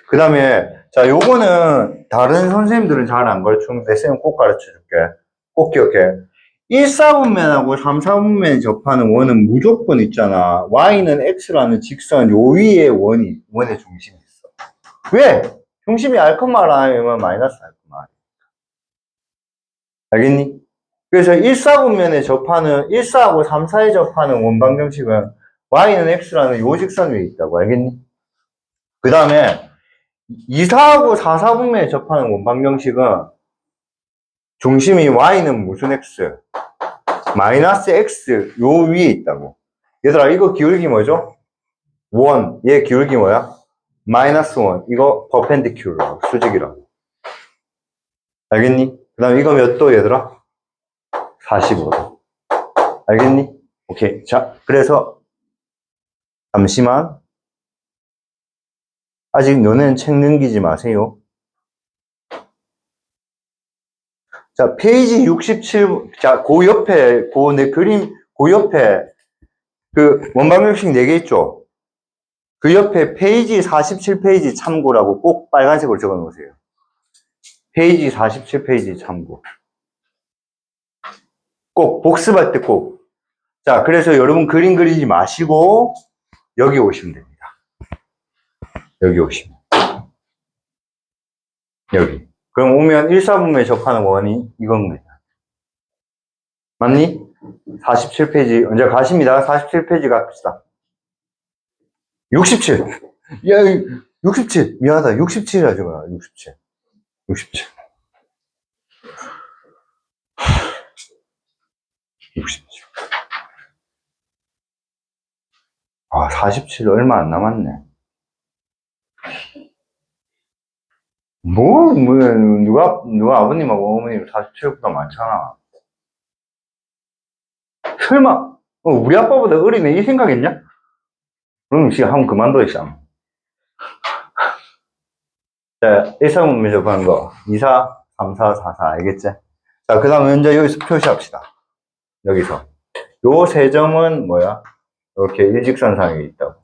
S1: 그 다음에, 자, 요거는 다른 선생님들은 잘 안 가르치는데, 쌤은 꼭 가르쳐 줄게. 꼭 기억해. 1사분면하고 3사분면에 접하는 원은 무조건 있잖아. Y는 X라는 직선 요 위에 원의 중심이 있어. 왜? 중심이 R, R이면 마이너스 R, R. 알겠니? 그래서 1사분면에 접하는, 1사하고 3사에 접하는 원방정식은 Y는 X라는 요 직선 위에 있다고. 알겠니? 그 다음에 2사하고 4사분면에 접하는 원방정식은 중심이 Y는 무슨 X? 마이너스 X 요 위에 있다고. 얘들아 이거 기울기 뭐죠? 1. 얘 기울기 뭐야? 마이너스 1. 이거 퍼펜디큘러라고. 수직이라고. 알겠니? 그 다음에 이거 몇 도 얘들아? 45도. 알겠니? 오케이. 자, 그래서 잠시만. 아직 너네는 책 넘기지 마세요. 자, 페이지 67. 자, 그 옆에, 내 그림, 그 옆에 그 원방정식 4개 있죠? 그 옆에 페이지 47페이지 참고라고 꼭 빨간색으로 적어 놓으세요. 페이지 47페이지 참고. 꼭, 복습할 때 꼭. 자, 그래서 여러분 그림 그리지 마시고, 여기 오시면 됩니다. 여기 오시면. 여기. 그럼 오면 1사분면에 접하는 원이 이겁니다. 맞니? 47페이지, 언제 가십니다. 47페이지 갑시다. 67. 야, 67. 미안하다. 67이라 적어라. 67. 67. 67. 아, 47 얼마 안 남았네. 누가 아버님하고 어머님 47보다 많잖아. 설마, 우리 아빠보다 어리네, 이 생각했냐? 그럼 지금 한번 그만둬, 있어. 자, 1사분면 접하는 거. 2, 4, 3, 4, 4, 4, 알겠지? 자, 그 다음 이제 여기서 표시합시다. 여기서. 요 세 점은 뭐야? 이렇게 일직선상에 있다고.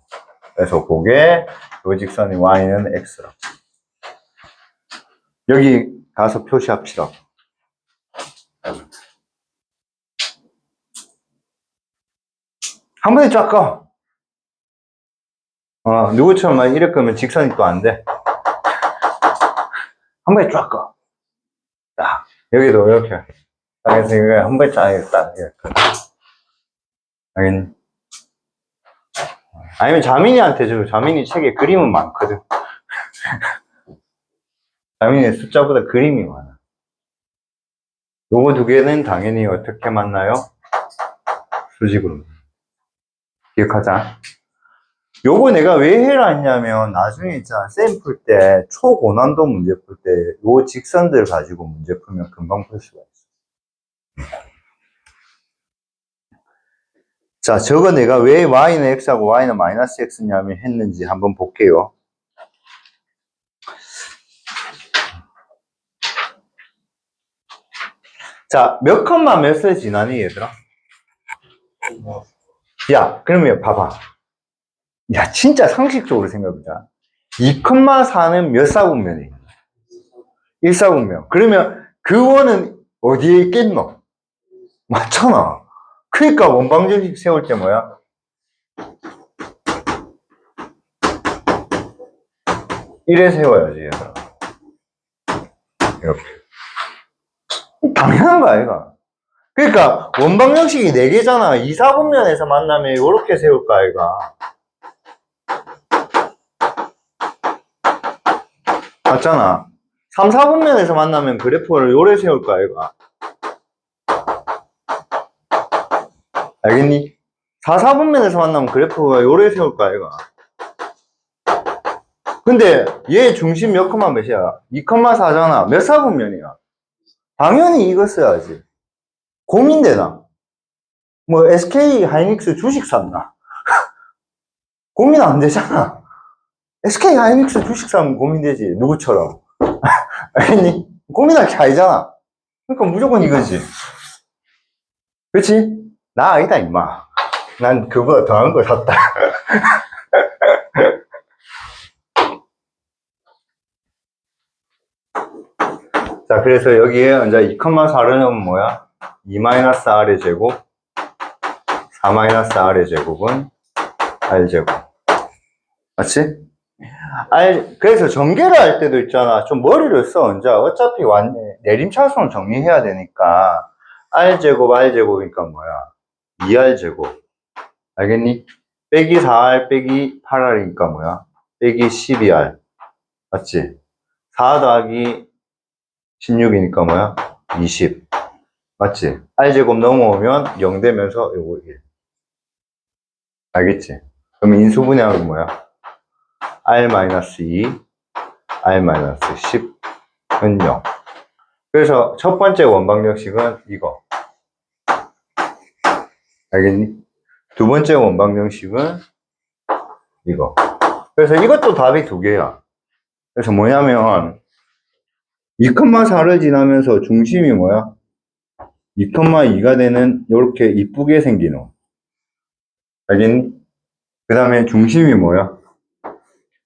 S1: 그래서 그게, 요 직선이 y는 x라고. 여기 가서 표시합시다. 한 번에 쫙 가. 누구처럼 이렇게 하면 직선이 또 안 돼. 한 번에 쫙 가. 딱. 여기도 이렇게. 그래서 이거 한 번에 쫙, 이렇게. 알겠니? 아니면 자민이한테 줘. 자민이 책에 그림은 많거든. 자민이의 숫자보다 그림이 많아. 요거 두 개는 당연히 어떻게 만나요? 수직으로. 기억하자. 요거 내가 왜 해라 했냐면 나중에 있잖아 쌤 풀 때 초고난도 문제 풀 때 요 직선들 가지고 문제 풀면 금방 풀 수가 있어. 자, 저거 내가 왜 y는 x하고 y는 마이너스 x냐면 했는지 한번 볼게요. 자, 몇 컴마 몇을 지나니, 얘들아? 야, 그러면 봐봐. 야, 진짜 상식적으로 생각해보자. 2,4는 몇 사분면이? 1사분면. 그러면 그 원은 어디에 있겠노? 맞잖아. 그러니까 원방정식 세울 때 뭐야? 이래 세워야지, 얘들아. 이렇게. 당연한 거 아이가? 그러니까 원방정식이 4개잖아. 2, 4분면에서 만나면 이렇게 세울 거 아이가? 맞잖아. 3, 4분면에서 만나면 그래프를 요래 세울 거 아이가? 알겠니? 4, 4분면에서 만나면 그래프가 요래 세울 거 아이가? 근데 얘 중심 몇 컴마 몇이야? 2,4잖아. 몇 사분면이야? 당연히 이거 써야지. 고민되나? 뭐 SK 하이닉스 주식 샀나? 고민 안 되잖아. SK 하이닉스 주식 사면 고민되지. 누구처럼. 알겠니? 고민할 게 아니잖아. 그러니까 무조건 이거지. 그렇지? 나 아니다 임마. 난 그거보다 더한 걸 샀다. 자, 그래서 여기에 이제 2,4는 뭐야? 2-r의 제곱, 4-r의 제곱은 r제곱. 맞지? 그래서 전개를 할 때도 있잖아. 좀 머리를 써, 이제. 어차피 내림차순 정리해야 되니까. r제곱, r제곱이니까 뭐야? 2r제곱. 알겠니? 빼기 4r, 빼기 8r이니까 뭐야? 빼기 12r. 맞지? 4 더하기 16이니까 뭐야? 20. 맞지? r제곱 넘어오면 0 되면서 요거 1. 알겠지? 그럼 인수분해하면 뭐야? r-2, r-10은 0. 그래서 첫 번째 원방정식은 이거. 알겠니? 두 번째 원방정식은 이거. 그래서 이것도 답이 두 개야. 그래서 뭐냐면 2,4를 지나면서 중심이 뭐야? 2,2가 되는 이렇게 이쁘게 생긴 원. 알겠니? 그 다음에 중심이 뭐야?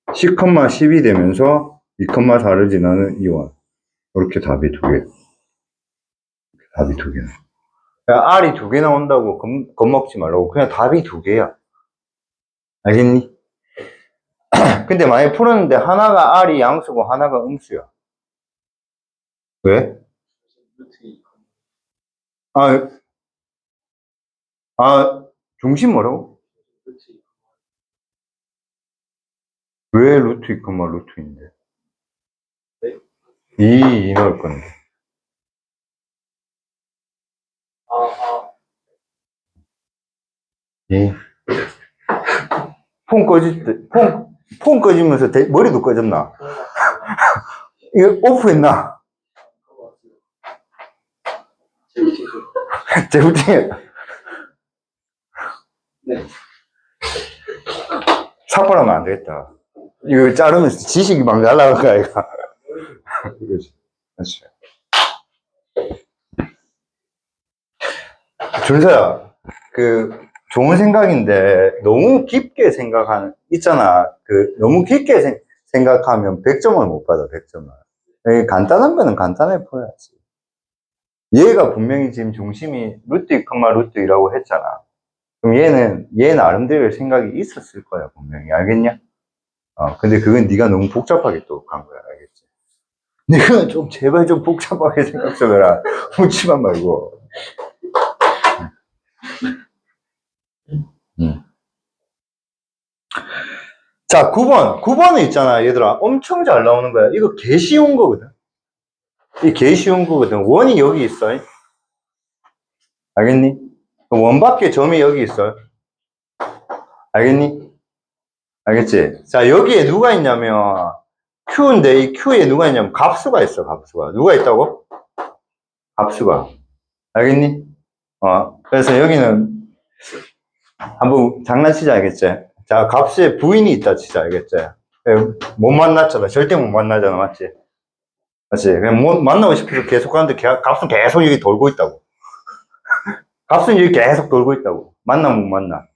S1: 10,10이 되면서 2,4를 지나는 이 원. 이렇게 답이 두 개. 답이 두 개. R이 두 개 나온다고 겁먹지 말라고. 그냥 답이 두 개야. 알겠니? 근데 많이 풀었는데 하나가 R이 양수고 하나가 음수야. 왜? 중심 뭐라고? 왜 루트 2, 루트인데? 2 넣을 건데. 폰 꺼지면서 머리도 꺼졌나? 이거 오프했나? 재부팅. 네. 삭발하면 안 되겠다. 이거 자르면서 지식이 막 날라갈 거야, 이거. 그렇지. 그렇지. 준서야, 좋은 생각인데, 너무 깊게 있잖아. 너무 깊게 생각하면 100점을 못 받아, 100점을. 간단한 거는 간단하게 풀어야지. 얘가 분명히 지금 중심이 루트 2, 루트 2라고 했잖아. 그럼 얘 나름대로의 생각이 있었을 거야, 분명히. 알겠냐? 근데 그건 네가 너무 복잡하게 또 간 거야, 알겠지? 네가 제발 좀 복잡하게 생각 좀 해라. 묻지만 말고. 자, 9번. 9번은 있잖아, 얘들아. 엄청 잘 나오는 거야. 이거 개 쉬운 거거든. 이 개 쉬운 거거든. 원이 여기 있어. 알겠니? 원 밖에 점이 여기 있어. 알겠니? 알겠지? 자, 여기에 누가 있냐면, Q인데, 이 Q에 누가 있냐면, 값수가 있어, 값수가. 누가 있다고? 값수가. 알겠니? 그래서 여기는 한번 장난치자, 알겠지? 자, 값에 부인이 있다 치자, 알겠지? 못 만났잖아. 절대 못 만나잖아, 맞지? 맞지? 그냥 못 만나고 싶어서 계속 가는데 값은 계속 여기 돌고 있다고. 값은 여기 계속 돌고 있다고. 만나 못 만나.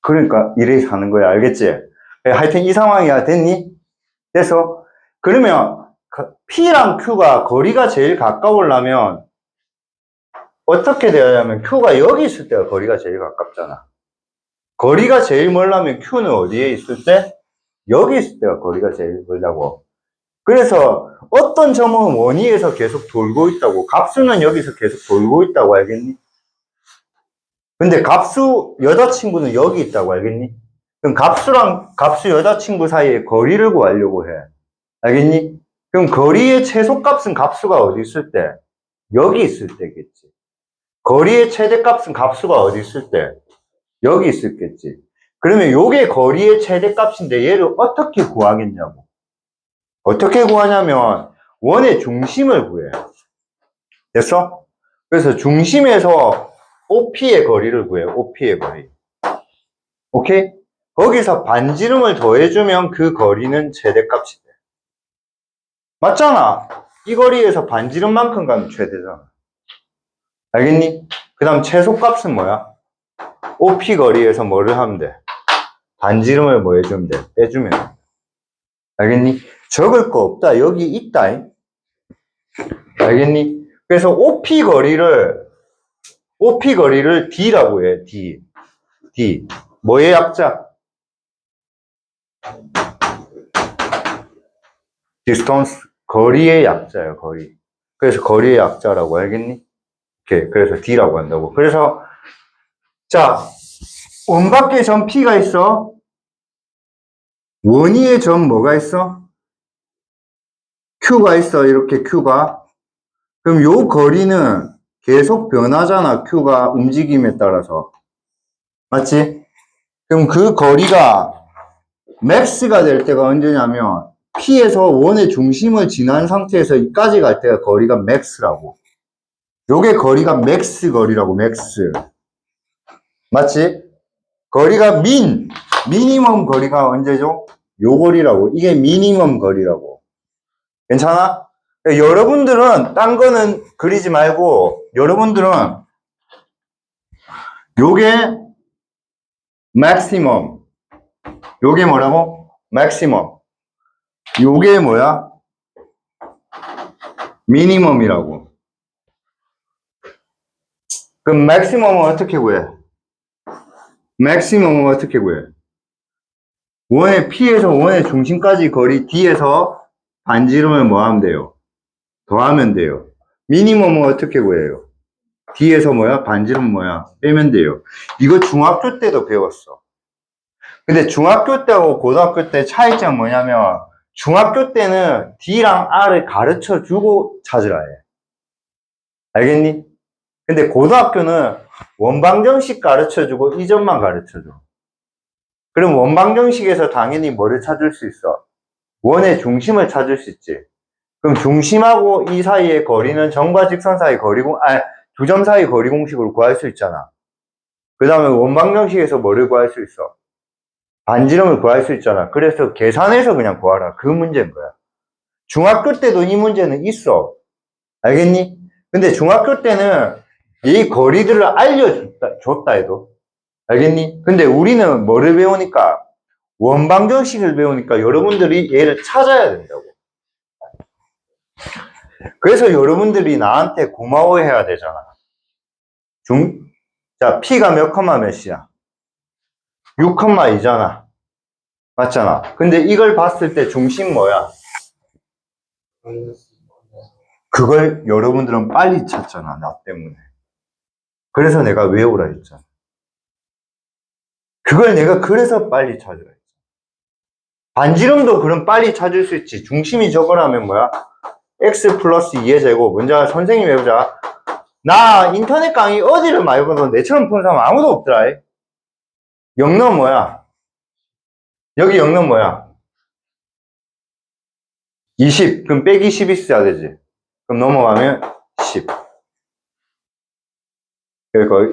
S1: 그러니까 이래 사는 거야, 알겠지? 하여튼 이 상황이야, 됐니? 됐어? 그러면 P랑 Q가 거리가 제일 가까우려면 어떻게 되냐면 Q가 여기 있을 때가 거리가 제일 가깝잖아. 거리가 제일 멀려면 Q는 어디에 있을 때? 여기 있을 때가 거리가 제일 멀다고. 그래서 어떤 점은 원위에서 계속 돌고 있다고. 값수는 여기서 계속 돌고 있다고, 알겠니? 근데 값수 여자친구는 여기 있다고, 알겠니? 그럼 값수랑 값수 여자친구 사이에 거리를 구하려고 해. 알겠니? 그럼 거리의 최소값은 값수가 어디 있을 때? 여기 있을 때겠지. 거리의 최대값은 값수가 어디 있을 때? 여기 있었겠지. 그러면 요게 거리의 최대값인데 얘를 어떻게 구하겠냐고. 어떻게 구하냐면 원의 중심을 구해. 됐어? 그래서 중심에서 OP의 거리를 구해. OP의 거리. 오케이? 거기서 반지름을 더해주면 그 거리는 최대값이 돼. 맞잖아. 이 거리에서 반지름만큼 가면 최대잖아. 알겠니? 그 다음 최소값은 뭐야? OP 거리에서 뭐를 하면 돼? 반지름을 뭐 해주면 돼? 빼주면 돼. 알겠니? 적을 거 없다. 여기 있다. 알겠니? 그래서 OP 거리를 D라고 해. D. 뭐의 약자? distance. 거리의 약자예요, 거리. 그래서 거리의 약자라고 알겠니? 오케이. 그래서 D라고 한다고. 그래서, 자, 원밖에 점 P가 있어. 원위의 점 뭐가 있어? Q가 있어. 이렇게 Q가. 그럼 요 거리는 계속 변하잖아. Q가 움직임에 따라서. 맞지? 그럼 그 거리가 맥스가 될 때가 언제냐면 P에서 원의 중심을 지난 상태에서 이까지 갈 때가 거리가 맥스라고. 요게 거리가 맥스 거리라고, 맥스. 맞지? 거리가 미니멈 거리가 언제죠? 요 거리라고. 이게 미니멈 거리라고. 괜찮아? 여러분들은 딴 거는 그리지 말고 여러분들은 요게 maximum. 요게 뭐라고? maximum. 요게 뭐야? minimum이라고. 그럼 maximum은 어떻게 구해? maximum은 어떻게 구해? 원의 P에서 원의 중심까지 거리 D에서 반지름을 뭐 하면 돼요? 더하면 돼요. 미니멈은 어떻게 구해요? D에서 뭐야? 반지름 뭐야? 빼면 돼요. 이거 중학교 때도 배웠어. 근데 중학교 때하고 고등학교 때 차이점 뭐냐면 중학교 때는 D랑 R을 가르쳐 주고 찾으라 해. 알겠니? 근데 고등학교는 원방정식 가르쳐 주고 이 점만 가르쳐 줘. 그럼 원방정식에서 당연히 뭐를 찾을 수 있어? 원의 중심을 찾을 수 있지. 그럼 중심하고 이 사이의 거리는 점과 직선 사이 두 점 사이 거리 공식으로 구할 수 있잖아. 그 다음에 원방정식에서 뭐를 구할 수 있어? 반지름을 구할 수 있잖아. 그래서 계산해서 그냥 구하라. 그 문제인 거야. 중학교 때도 이 문제는 있어. 알겠니? 근데 중학교 때는 이 거리들을 줬다 해도. 알겠니? 근데 우리는 뭐를 배우니까? 원방정식을 배우니까 여러분들이 얘를 찾아야 된다고. 그래서 여러분들이 나한테 고마워해야 되잖아. 자, P가 몇 컴마 몇이야? 6,2잖아. 맞잖아. 근데 이걸 봤을 때 중심 뭐야? 그걸 여러분들은 빨리 찾잖아. 나 때문에. 그래서 내가 외우라 했잖아. 그걸 내가 그래서 빨리 찾으라 했잖아. 반지름도 그럼 빨리 찾을 수 있지. 중심이 저거라면 뭐야? x 플러스 2의 제곱. 먼저 선생님 해보자. 나 인터넷 강의 어디를 많이 보면 내처럼 푸는 사람 아무도 없더라. 0는 뭐야? 여기 0는 뭐야? 20. 그럼 빼기 10 있어야 되지. 그럼 넘어가면 10.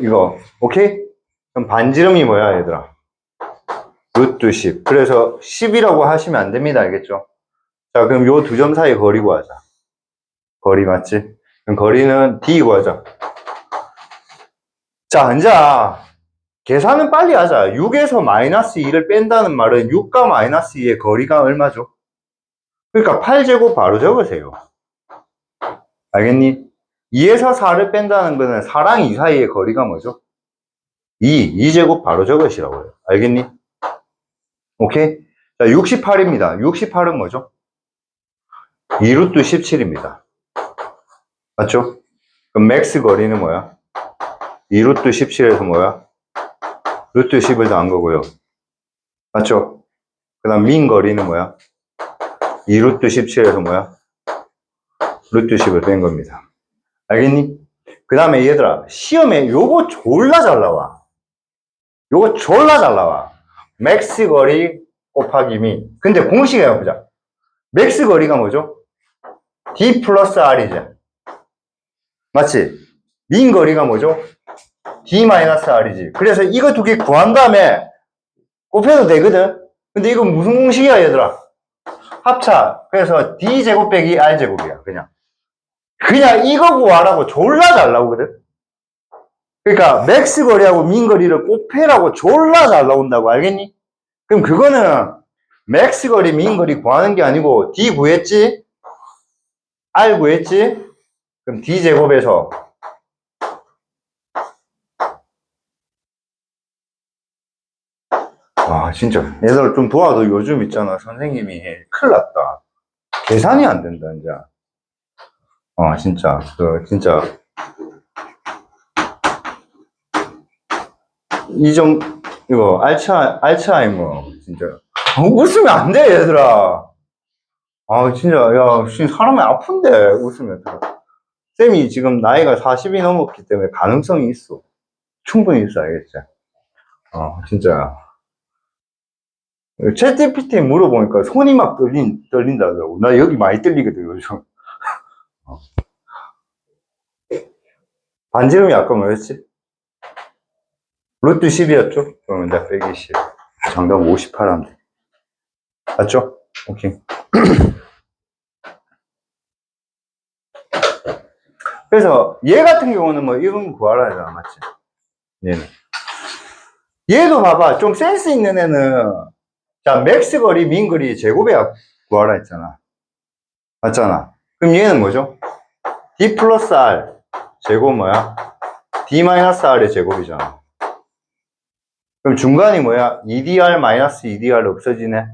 S1: 이거, 오케이? 그럼 반지름이 뭐야, 얘들아? 루트 10. 그래서 10이라고 하시면 안 됩니다. 알겠죠? 자, 그럼 요 두 점 사이 거리 구하자. 거리 맞지? 그럼 거리는 D 구하자. 자, 이제 계산은 빨리 하자. 6에서 마이너스 2를 뺀다는 말은 6과 마이너스 2의 거리가 얼마죠? 그러니까 8제곱 바로 적으세요. 알겠니? 2에서 4를 뺀다는 거는 4랑 2 사이의 거리가 뭐죠? 2제곱 바로 적으시라고요. 알겠니? 오케이? 자, 68입니다. 68은 뭐죠? 2루트 17입니다. 맞죠? 그럼 맥스 거리는 뭐야? 2루트 17에서 뭐야? 루트 10을 더한 거고요. 맞죠? 그 다음 민 거리는 뭐야? 2루트 17에서 뭐야? 루트 10을 뺀 겁니다. 알겠니? 그 다음에 얘들아, 시험에 요거 졸라 잘 나와. 요거 졸라 잘 나와. 맥스 거리 곱하기 민. 근데 공식에 해보자. 맥스 거리가 뭐죠? D 플러스 R이지. 맞지? 민 거리가 뭐죠? D 마이너스 R이지. 그래서 이거 두 개 구한 다음에 곱해도 되거든? 근데 이거 무슨 공식이야, 얘들아? 합차. 그래서 D제곱 빼기 R제곱이야, 그냥. 그냥 이거 구하라고 졸라 잘 나오거든? 그러니까 맥스 거리하고 민 거리를 곱해라고 졸라 잘 나온다고, 알겠니? 그럼 그거는 맥스 거리, 민 거리 구하는 게 아니고 D 구했지? R 구했지? 그럼 D제곱에서 진짜 얘들 좀 도와도 요즘 있잖아. 선생님이 큰일 났다. 계산이 안 된다, 이제. 진짜 진짜 이거 알츠하이머 진짜 웃으면 안 돼, 얘들아. 진짜 야 사람이 아픈데 웃으면. 쌤이 지금 나이가 40이 넘었기 때문에 가능성이 있어. 충분히 있어, 알겠지? 진짜 챗 GPT 물어보니까 손이 막 떨린다더라고. 나 여기 많이 떨리거든, 요즘. 반지름이 아까 뭐였지? 루트 10이었죠? 그러면 나 빼기 10. 정답 58 하면 돼. 맞죠? 오케이. 그래서 얘 같은 경우는 뭐 이런 거 구하라 하잖아, 맞지? 얘는. 얘도 봐봐. 좀 센스 있는 애는 자, 맥스 거리, 민 거리 제곱에 구하라 했잖아. 맞잖아. 그럼 얘는 뭐죠? D 플러스 R 제곱 뭐야? D 마이너스 R의 제곱이잖아. 그럼 중간이 뭐야? EDR 마이너스 EDR 없어지네.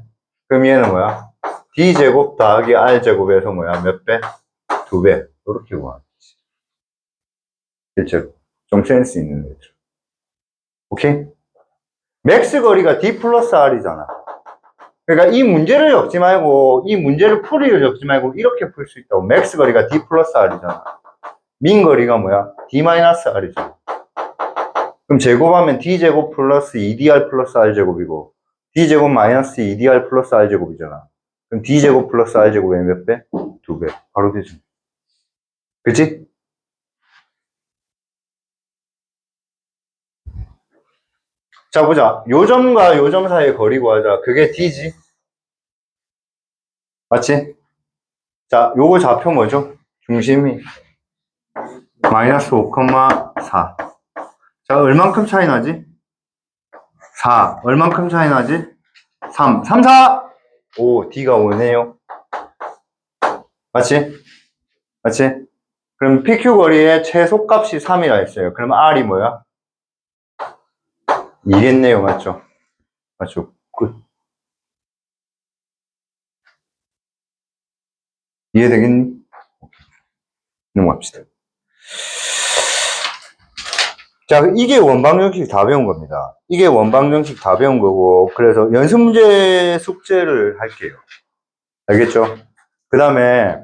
S1: 그럼 얘는 뭐야? D제곱 더하기 R제곱에서 뭐야? 몇 배? 2배. 이렇게 구하지. 실제로. 좀 센스 있는 애들. 오케이? 맥스 거리가 D 플러스 R이잖아. 그러니까 이 문제를 적지 말고, 이 문제를 풀이를 적지 말고, 이렇게 풀 수 있다고. 맥스 거리가 D 플러스 R이잖아. 민 거리가 뭐야? D 마이너스 R이잖아. 그럼 제곱하면 D제곱 플러스 EDR 플러스 R제곱이고, D제곱 마이너스 EDR 플러스 R제곱이잖아. 그럼 D제곱 플러스 R제곱의 몇 배? 2배. 바로 되죠. 그치? 자, 보자. 요 점과 요 점 사이의 거리 구하자. 그게 D지? 맞지? 자, 요거 좌표 뭐죠? 중심이 마이너스 5,4. 자, 얼만큼 차이 나지? 4. 얼만큼 차이 나지? 3. 3, 4! 오, D가 5네요. 맞지? 맞지? 그럼 PQ 거리의 최소값이 3이라 했어요. 그럼 R이 뭐야? 2겠네요. 맞죠? 맞죠? 끝. 이해되겠니? 넘어갑시다. 자, 이게 원방정식 다 배운 겁니다. 이게 원방정식 다 배운 거고, 그래서 연습문제 숙제를 할게요. 알겠죠? 그 다음에,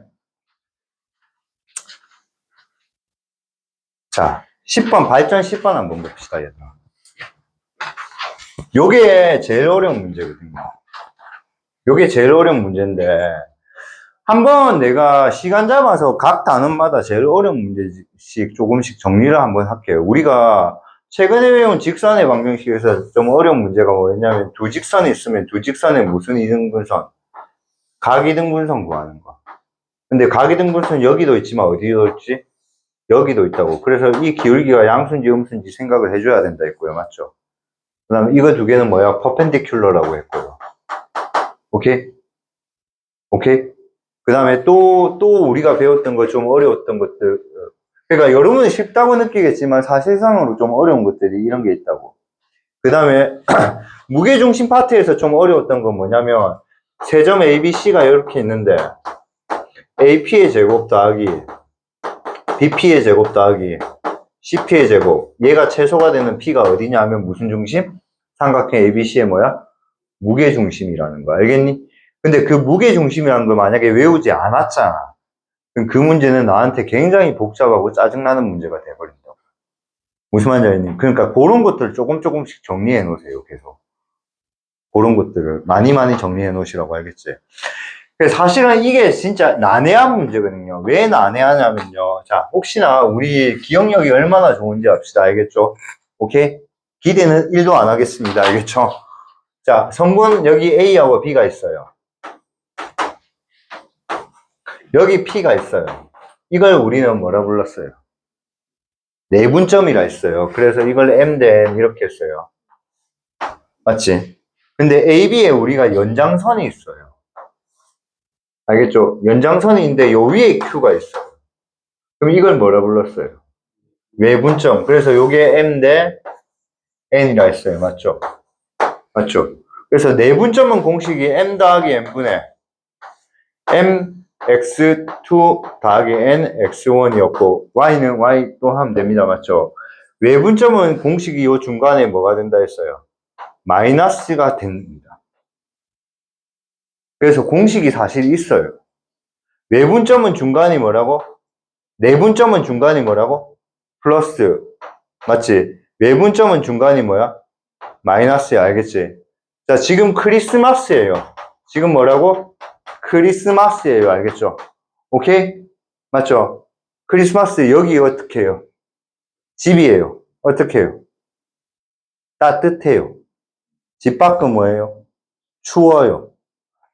S1: 자, 10번, 발전 10번 한번 봅시다, 얘들아. 요게 제일 어려운 문제거든요. 요게 제일 어려운 문제인데, 한번 내가 시간 잡아서 각 단원마다 제일 어려운 문제씩 조금씩 정리를 한번 할게요. 우리가 최근에 배운 직선의 방정식에서 좀 어려운 문제가 뭐였냐면 두 직선이 있으면 두 직선의 무슨 이등분선? 각이등분선 구하는 거. 근데 각이등분선 여기도 있지만 어디도 있지? 여기도 있다고. 그래서 이 기울기가 양수인지 음수인지 생각을 해줘야 된다 했고요. 맞죠? 그 다음에 이거 두 개는 뭐야? 퍼펜디큘러라고 했고요. 오케이? 오케이? 그 다음에 또 우리가 배웠던 거 좀 어려웠던 것들. 그러니까 여러분은 쉽다고 느끼겠지만 사실상으로 좀 어려운 것들이 이런 게 있다고. 그 다음에 무게중심 파트에서 좀 어려웠던 건 뭐냐면 세점 ABC가 이렇게 있는데 AP의 제곱 더하기 BP의 제곱 더하기 CP의 제곱 얘가 최소가 되는 P가 어디냐 하면 무슨 중심? 삼각형 ABC의 뭐야? 무게중심이라는 거 알겠니? 근데 그 무게중심이라는 걸 만약에 외우지 않았잖아. 그럼 그 문제는 나한테 굉장히 복잡하고 짜증나는 문제가 돼버린다고. 무슨 말인지 알겠니? 그러니까 그런 것들을 조금씩 정리해 놓으세요. 계속. 그런 것들을 많이 정리해 놓으시라고 알겠지? 사실은 이게 진짜 난해한 문제거든요. 왜 난해하냐면요. 자, 혹시나 우리 기억력이 얼마나 좋은지 합시다. 알겠죠? 오케이? 기대는 1도 안 하겠습니다. 알겠죠? 자, 성분 여기 A하고 B가 있어요. 여기 P가 있어요. 이걸 우리는 뭐라 불렀어요? 내분점이라 했어요. 그래서 이걸 M 대 N 이렇게 했어요. 맞지? 근데 AB에 우리가 연장선이 있어요. 알겠죠? 연장선이 있는데 요 위에 Q가 있어요. 그럼 이걸 뭐라 불렀어요? 외분점. 그래서 요게 M 대 N이라 했어요. 맞죠? 맞죠? 그래서 내분점은 공식이 M 더하기 N분의 M X2 더하기 N X1이었고 Y는 Y 또 하면 됩니다. 맞죠? 외분점은 공식이 요 중간에 뭐가 된다 했어요? 마이너스가 됩니다. 그래서 공식이 사실 있어요. 외분점은 중간이 뭐라고? 내분점은 중간이 뭐라고? 플러스. 맞지? 외분점은 중간이 뭐야? 마이너스야. 알겠지? 자, 지금 크리스마스예요. 지금 뭐라고? 크리스마스예요. 알겠죠? 오케이? 맞죠? 크리스마스 여기 어떻게 해요? 집이에요. 어떻게 해요? 따뜻해요. 집 밖은 뭐예요? 추워요.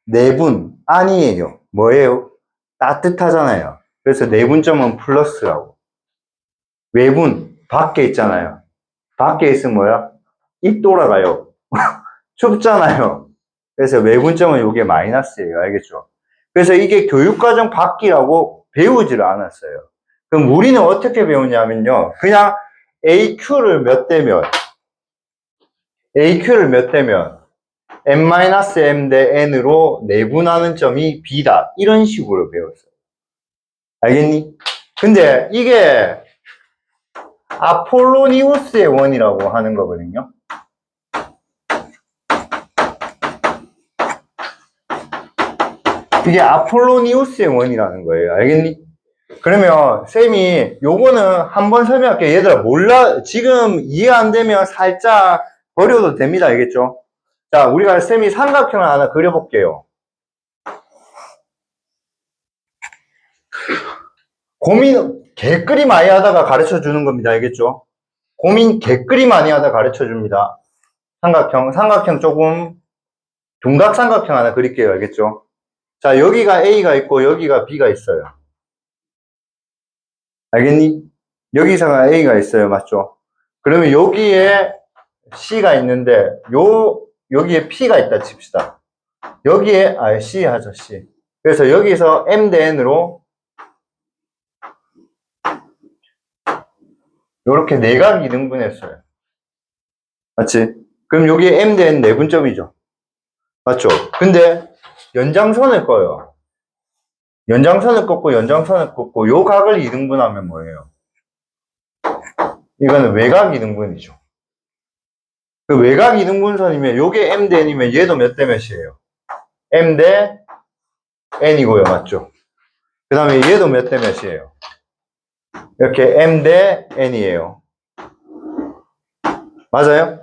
S1: 내분 아니에요. 뭐예요? 따뜻하잖아요. 그래서 내분점은 플러스라고. 외분 밖에 있잖아요. 밖에 있으면 뭐야? 입 돌아가요. 춥잖아요. 그래서 외분점은 이게 마이너스예요. 알겠죠? 그래서 이게 교육과정 밖이라고 배우지를 않았어요. 그럼 우리는 어떻게 배우냐면요. 그냥 AQ를 몇 대면 M-M 대 N으로 내분하는 점이 B다. 이런 식으로 배웠어요. 알겠니? 근데 이게 아폴로니우스의 원이라고 하는 거거든요. 이게 아폴로니우스의 원이라는 거예요. 알겠니? 그러면 쌤이 요거는 한번 설명할게요. 얘들아 몰라 지금 이해 안 되면 살짝 버려도 됩니다. 알겠죠? 자, 우리가 쌤이 삼각형을 하나 그려볼게요. 고민 개끌이 많이 하다가 가르쳐 주는 겁니다. 알겠죠? 고민 개끌이 많이 하다 가르쳐 줍니다. 삼각형 조금 둔각 삼각형 하나 그릴게요. 알겠죠? 자, 여기가 A가 있고 여기가 B가 있어요. 알겠니? 여기서가 A가 있어요. 맞죠? 그러면 여기에 C가 있는데 여기에 P가 있다 칩시다. 여기에 C 하죠. C. 그래서 여기서 M 대 N으로 이렇게 내각 이등분했어요. 맞지? 그럼 여기에 M 대 N 내분점이죠. 맞죠? 근데 연장선을 꺼요. 연장선을 꺾고 연장선을 꺾고 요 각을 이등분하면 뭐예요? 이거는 외각 이등분이죠. 그 외각 이등분선이면 요게 M 대 N이면 얘도 몇 대 몇이에요? M 대 N이고요. 맞죠? 그 다음에 얘도 몇 대 몇이에요? 이렇게 M 대 N이에요. 맞아요?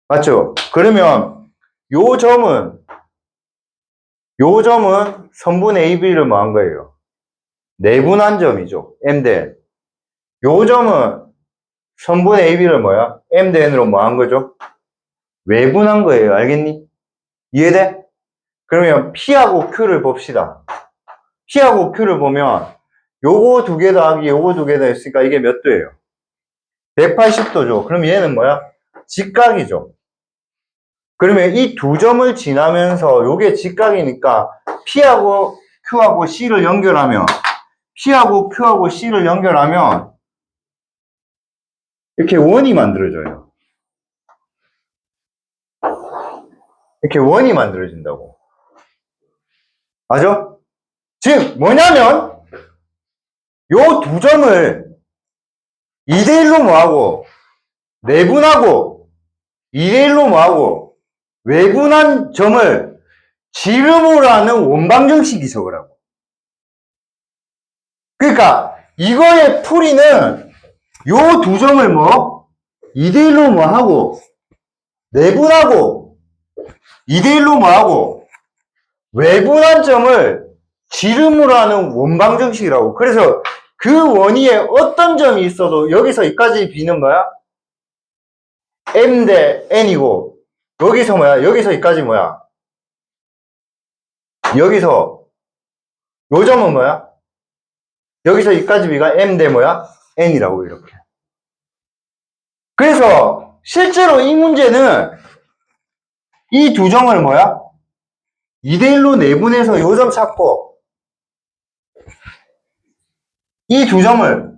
S1: 맞죠? 그러면 요 점은 선분 AB를 뭐 한 거예요? 내분한 점이죠. M 대 N. 요 점은 선분의 AB를 뭐야? M 대 N으로 뭐 한 거죠? 외분한 거예요. 알겠니? 이해돼? 그러면 P하고 Q를 봅시다. P하고 Q를 보면 요거 두 개 더하기 요거 두 개 더했으니까 이게 몇 도예요? 180도죠. 그럼 얘는 뭐야? 직각이죠. 그러면 이 두 점을 지나면서 요게 직각이니까 P하고 Q하고 C를 연결하면 P하고 Q하고 C를 연결하면 이렇게 원이 만들어져요. 이렇게 원이 만들어진다고. 맞아? 즉 뭐냐면 요 두 점을 2대1로 뭐하고 내분하고 2대1로 뭐하고 외분한 점을 지름으로 하는 원방정식 이석을 하고. 그러니까 이거의 풀이는 요 두 점을 뭐 2대1로 뭐하고 내분하고 2대1로 뭐하고 외분한 점을 지름으로 하는 원방정식이라고. 그래서 그 원위에 어떤 점이 있어도 여기서 여기까지 B는 뭐야? M 대 N이고 여기서 뭐야? 여기서 여기까지 뭐야? 여기서 요 점은 뭐야? 여기서 여기까지 B가 M 대 뭐야? N이라고 이렇게. 그래서 실제로 이 문제는 이 두 점을 뭐야? 2대1로 내분해서 요 점 찾고 이 두 점을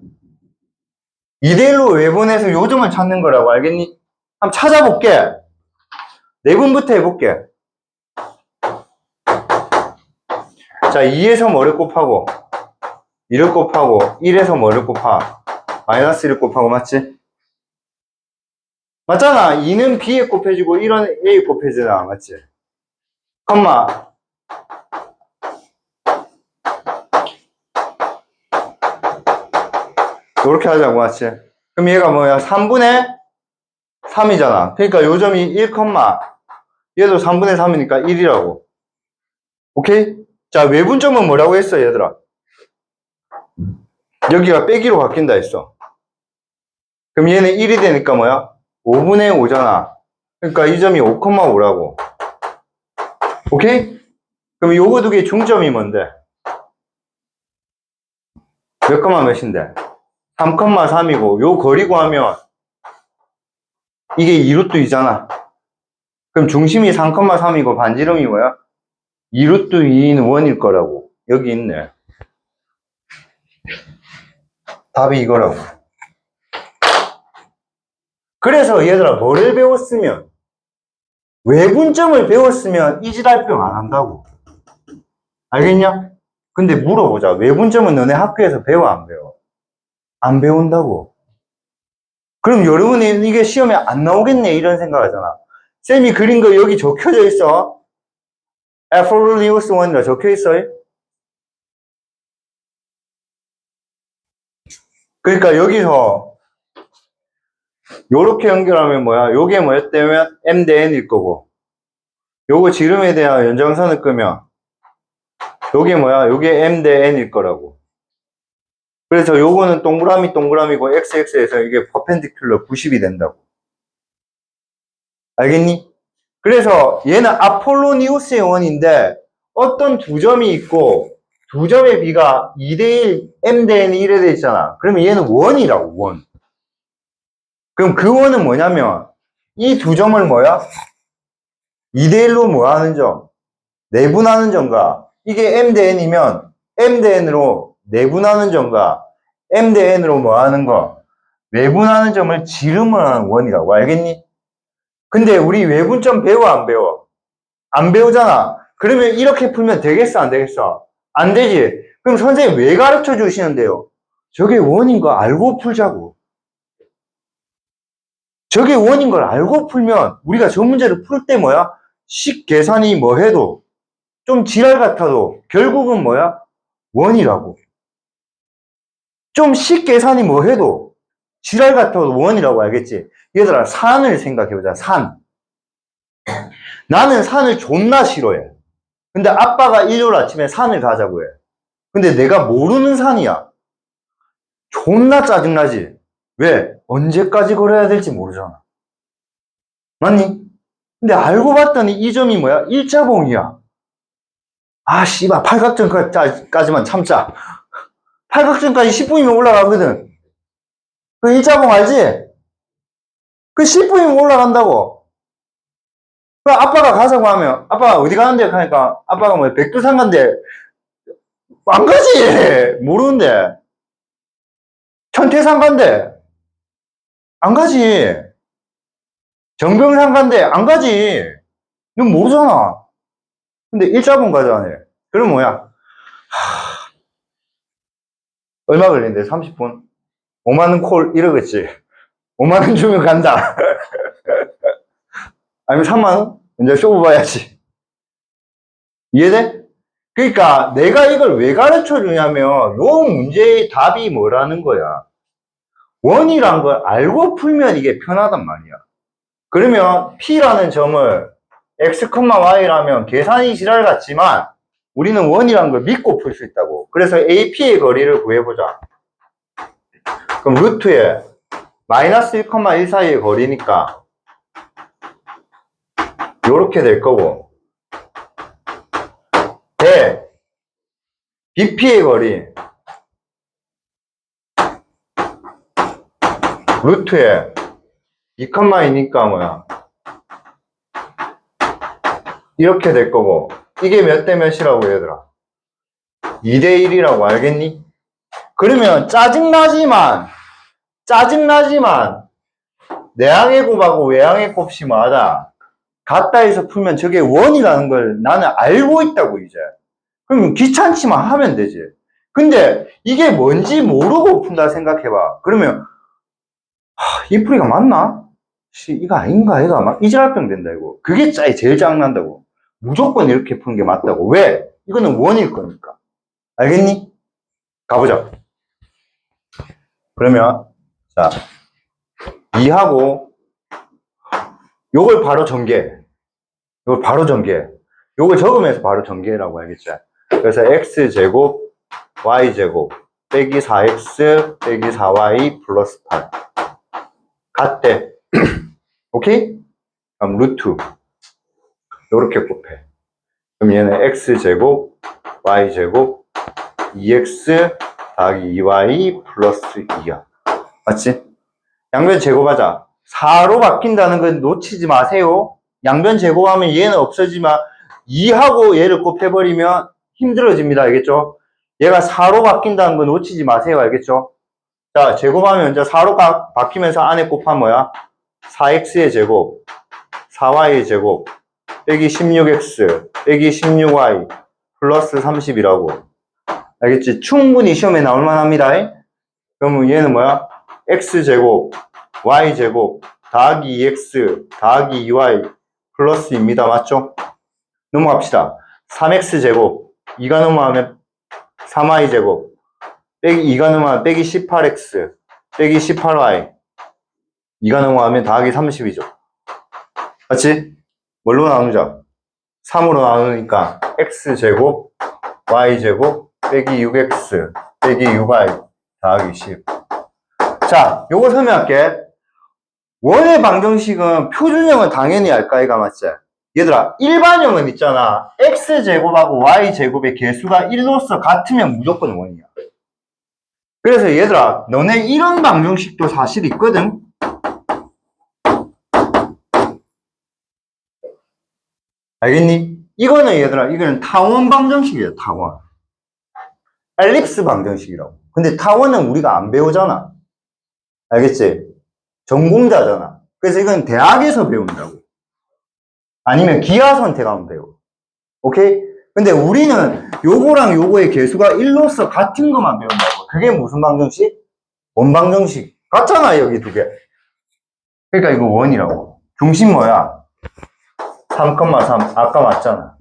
S1: 2대1로 외분해서 요 점을 찾는 거라고. 알겠니? 한번 찾아볼게. 내분부터 해볼게. 자, 2에서 뭐를 곱하고 1을 곱하고 1에서 뭐를 곱하? 마이너스 1을 곱하고. 맞지? 맞잖아. 2는 B에 곱해지고 1은 A에 곱해지잖아. 맞지? 컴마 이렇게 하자고. 맞지? 그럼 얘가 뭐야? 3분의 3이잖아. 그러니까 요 점이 1, 얘도 3분의 3이니까 1이라고. 오케이? 자, 외분점은 뭐라고 했어, 얘들아? 여기가 빼기로 바뀐다 했어. 그럼 얘는 1이 되니까 뭐야? 5분의 5잖아. 그러니까 이 점이 5,5라고. 오케이? 그럼 요거 두 개 중점이 뭔데? 몇 컴마 몇인데? 3,3이고 요 거리고 하면 이게 2루트2잖아. 그럼 중심이 3,3이고 반지름이 뭐야? 2루트2인 1일 거라고. 여기 있네. 답이 이거라고. 그래서 얘들아 뭐를 배웠으면, 외분점을 배웠으면 이 지랄병 안 한다고. 알겠냐? 근데 물어보자. 외분점은 너네 학교에서 배워 안 배워? 안 배운다고. 그럼 여러분이 이게 시험에 안 나오겠네 이런 생각하잖아. 쌤이 그린 거 여기 적혀져 있어. Apollonius 1이라 적혀 있어. 그러니까 여기서 요렇게 연결하면 뭐야? 요게 뭐였다면 M 대 N일 거고, 요거 지름에 대한 연장선을 끄면 요게 뭐야? 요게 M 대 N일 거라고. 그래서 요거는 동그라미고 XX에서 이게 퍼펜디큘러 90이 된다고. 알겠니? 그래서 얘는 아폴로니우스의 원인데 어떤 두 점이 있고 두 점의 비가 2대1 M 대 N이 1에 돼 있잖아. 그러면 얘는 원이라고. 원. 그럼 그 원은 뭐냐면 이 두 점을 뭐야? 2대1로 뭐 하는 점? 내분하는 점과, 이게 M 대 N이면 M 대 N으로 내분하는 점과 M 대 N으로 뭐 하는 거? 외분하는 점을 지름을 하는 원이라고. 알겠니? 근데 우리 외분점 배워 안 배워? 안 배우잖아. 그러면 이렇게 풀면 되겠어 안 되겠어? 안 되지. 그럼 선생님 왜 가르쳐 주시는데요? 저게 원인 거 알고 풀자고. 저게 원인 걸 알고 풀면 우리가 저 문제를 풀 때 뭐야? 식 계산이 뭐 해도 좀 지랄 같아도 결국은 뭐야? 원이라고. 좀 식 계산이 뭐 해도 지랄 같아도 원이라고. 알겠지? 얘들아, 산을 생각해보자. 산. 나는 산을 존나 싫어해. 근데 아빠가 일요일 아침에 산을 가자고 해. 근데 내가 모르는 산이야. 존나 짜증나지? 왜? 언제까지 걸어야 될지 모르잖아. 맞니? 근데 알고 봤더니 이 점이 뭐야? 일자봉이야. 아, 씨발, 팔각정까지만 참자. 팔각정까지 10분이면 올라가거든. 그 일자봉 알지? 그 10분이면 올라간다고. 그 아빠가 가자고 하면, 아빠가 어디 가는데? 하니까, 아빠가 뭐, 백두산 간대. 안 가지! 모르는데. 천태산 간대. 안 가지. 정병산 간대. 안 가지. 넌 모르잖아. 근데 일자봉 가자네. 그럼 뭐야? 얼마 걸린대? 30분? 5만원 콜 이러겠지. 5만원 주면 간다. 아니면 3만원? 이제 쇼부 봐야지. 이해돼? 그러니까 내가 이걸 왜 가르쳐 주냐면 요 문제의 답이 뭐라는 거야. 원이란 걸 알고 풀면 이게 편하단 말이야. 그러면 P라는 점을 X, Y라면 계산이 지랄 같지만 우리는 원이란 걸 믿고 풀 수 있다고. 그래서 AP의 거리를 구해보자. 그럼 루트에 마이너스 1, 1 사이의 거리니까 요렇게 될 거고 대 BP의 거리 루트에 2, 2니까 뭐야 이렇게 될 거고 이게 몇 대 몇이라고 얘들아 2대 1이라고 알겠니? 그러면 짜증나지만 내항의 곱하고 외항의 곱이 뭐하다 같다 해서 풀면 저게 원이라는 걸 나는 알고 있다고 이제 그럼 귀찮지만 하면 되지 근데 이게 뭔지 모르고 푼다 생각해봐 그러면 이 풀이가 맞나? 이거 아닌가 이거 막 이지랄병 된다 이거 그게 제일 짜증난다고 무조건 이렇게 푸는 게 맞다고 왜? 이거는 원일 거니까 알겠니? 가보자 그러면 자 2하고 요걸 바로 전개 요걸 적으면서 바로 전개라고 알겠지? 그래서 x제곱 y제곱 빼기 4x 빼기 4y 플러스 8 같대 오케이? 그럼 루트 요렇게 곱해 그럼 얘는 x제곱 y제곱 2x 더하기 2y 플러스 2야 맞지? 양변 제곱하자 4로 바뀐다는 건 놓치지 마세요 양변 제곱하면 얘는 없어지만 2하고 얘를 곱해버리면 힘들어집니다 알겠죠? 얘가 4로 바뀐다는 거 놓치지 마세요 알겠죠? 자 제곱하면 이제 4로 바뀌면서 안에 곱하면 뭐야? 4x의 제곱 4y의 제곱 빼기 16x 빼기 16y 플러스 30이라고 알겠지? 충분히 시험에 나올 만합니다 그러면 얘는 뭐야? x제곱 y제곱 더하기 2x 더하기 2y 플러스입니다 맞죠? 넘어갑시다 3x제곱 2가 넘어가면 3y제곱 빼기 2가 넘어가면 빼기 18x 빼기 18y 2가 넘어가면 더하기 30이죠 맞지? 뭘로 나누자? 3으로 나누니까 x제곱 y제곱 빼기 6x 빼기 6y 더하기 10 자, 요거 설명할게 원의 방정식은 표준형은 당연히 알까이가 맞지? 얘들아 일반형은 있잖아 x제곱하고 y제곱의 개수가 1로서 같으면 무조건 원이야 그래서 얘들아 너네 이런 방정식도 사실 있거든 알겠니? 이거는 얘들아 이거는 타원 방정식이야 타원 엘립스 방정식이라고 근데 타원은 우리가 안 배우잖아 알겠지? 전공자잖아 그래서 이건 대학에서 배운다고 아니면 기하 선택하면 배워 오케이? 근데 우리는 요거랑 요거의 개수가 1로서 같은 것만 배운다고 그게 무슨 방정식? 원방정식 같잖아 여기 두 개 그러니까 이거 원이라고 중심 뭐야? 3,3 아까 맞잖아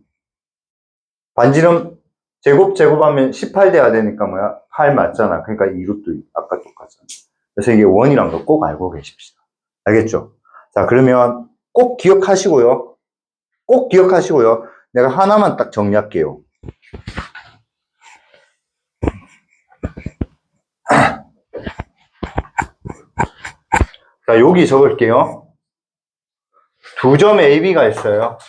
S1: 반지름 제곱하면 18 돼야 되니까 뭐야? 8 맞잖아 그러니까 이것도 아까 똑같잖아 그래서 이게 원이란 거 꼭 알고 계십시다 알겠죠? 자 그러면 꼭 기억하시고요 내가 하나만 딱 정리할게요 자, 여기 적을게요. 두 점 AB가 있어요.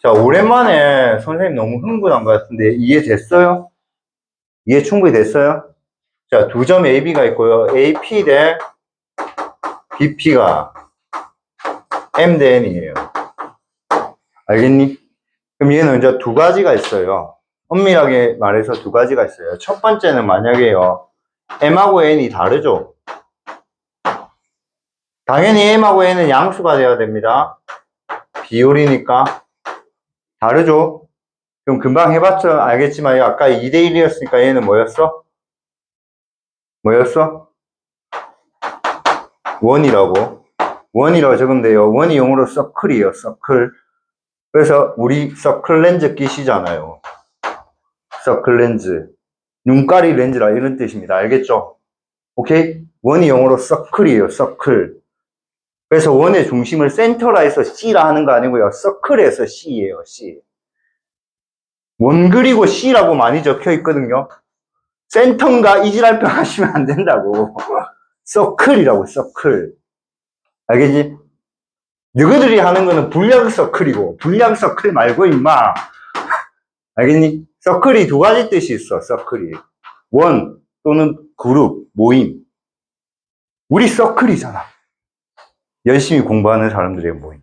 S1: 자, 오랜만에 선생님 너무 흥분한 것 같은데 이해됐어요? 이해 충분히 됐어요? 자, 두 점 AB가 있고요. AP 대 BP가 M 대 N이에요. 알겠니? 그럼 얘는 이제 두 가지가 있어요. 엄밀하게 말해서 두 가지가 있어요. 첫 번째는 만약에요, M하고 N이 다르죠? 당연히 M하고 N은 양수가 돼야 됩니다. 비율이니까. 다르죠? 그럼 금방 해봤죠? 알겠지만 아까 2대1이었으니까 얘는 뭐였어? 뭐였어? 원이라고. 원이라고 적으면 돼요. 원이 영어로 서클이에요. 서클. 그래서 우리 서클 렌즈 끼시잖아요. 서클 렌즈. 눈가리 렌즈라 이런 뜻입니다. 알겠죠? 오케이? 원이 영어로 서클이에요. 서클. 그래서 원의 중심을 센터라에서 C라 하는 거 아니고요. 서클에서 C예요. C. 원 그리고 C라고 많이 적혀 있거든요. 센터인가 이지랄병 하시면 안 된다고. 서클이라고, 서클. 알겠지? 너희들이 하는 거는 분량 서클이고, 분량 서클 말고, 임마. 알겠니? 서클이 두 가지 뜻이 있어, 서클이. 원, 또는 그룹, 모임. 우리 서클이잖아. 열심히 공부하는 사람들의 모임.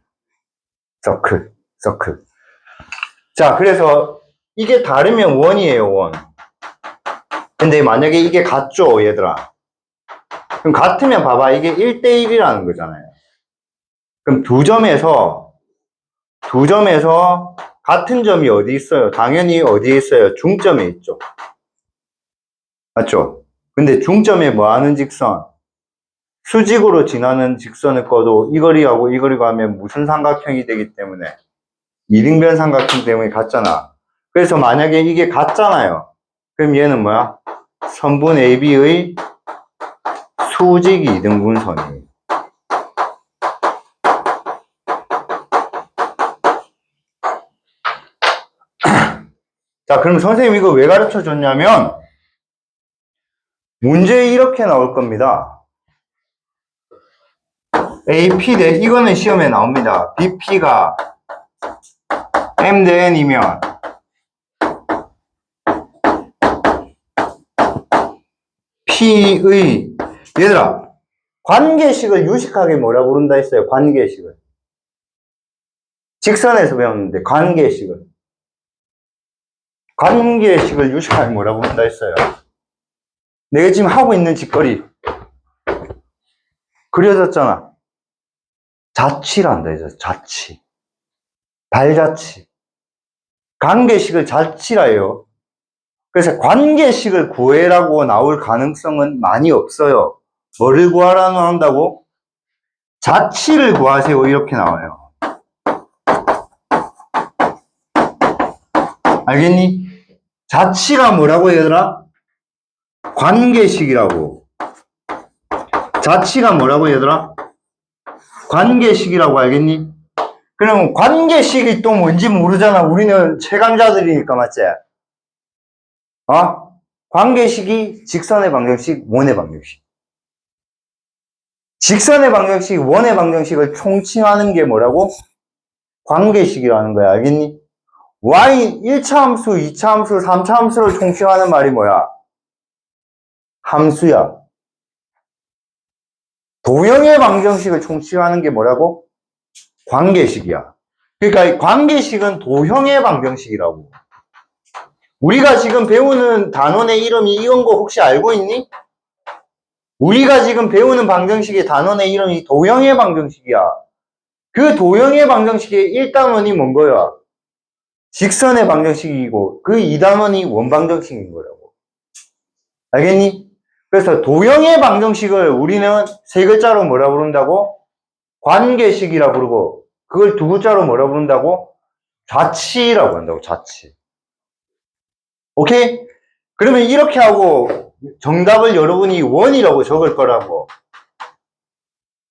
S1: 서클, 서클. 자, 그래서 이게 다르면 원이에요, 원. 근데 만약에 이게 같죠, 얘들아. 그럼 같으면 봐봐. 이게 1대1이라는 거잖아요. 그럼 두 점에서 같은 점이 어디 있어요? 당연히 어디에 있어요? 중점에 있죠. 맞죠? 근데 중점에 뭐 하는 직선? 수직으로 지나는 직선을 꺼도 이 거리하고 이 거리가 하면 무슨 삼각형이 되기 때문에 이등변 삼각형 때문에 같잖아. 그래서 만약에 이게 같잖아요. 그럼 얘는 뭐야? 선분 AB의 수직 이등분선이. 자, 그럼 선생님 이거 왜 가르쳐 줬냐면 문제에 이렇게 나올 겁니다. AP 대 이거는 시험에 나옵니다. BP가 M 대 N이면 P의 얘들아 관계식을 유식하게 뭐라 부른다 했어요? 관계식을. 직선에서 배웠는데 관계식을 유식하게 뭐라 부른다 했어요? 내가 지금 하고 있는 짓거리 그려졌잖아. 자치란다 해서 자치. 발자치. 관계식을 자치라 해요. 그래서 관계식을 구해라고 나올 가능성은 많이 없어요. 뭐를 구하라고 한다고? 자치를 구하세요. 이렇게 나와요. 알겠니? 자치가 뭐라고 얘들아? 관계식이라고. 자치가 뭐라고 얘들아? 관계식이라고. 알겠니? 그럼 관계식이 또 뭔지 모르잖아. 우리는 최강자들이니까. 맞지? 관계식이 직선의 방정식, 원의 방정식. 직선의 방정식, 원의 방정식을 총칭하는 게 뭐라고? 관계식이라는 거야. 알겠니? y 1차 함수, 2차 함수, 3차 함수를 총칭하는 말이 뭐야? 함수야. 도형의 방정식을 총칭하는 게 뭐라고? 관계식이야. 그러니까 이 관계식은 도형의 방정식이라고. 우리가 지금 배우는 단원의 이름이 이건 거 혹시 알고 있니? 우리가 지금 배우는 방정식의 단원의 이름이 도형의 방정식이야. 그 도형의 방정식의 1단원이 뭔 거야? 직선의 방정식이고 그 2단원이 원방정식인 거라고. 알겠니? 그래서 도형의 방정식을 우리는 세 글자로 뭐라 부른다고? 관계식이라 부르고 그걸 두 글자로 뭐라 부른다고? 자치라고 한다고. 자치. 오케이? 그러면 이렇게 하고 정답을 여러분이 원이라고 적을 거라고.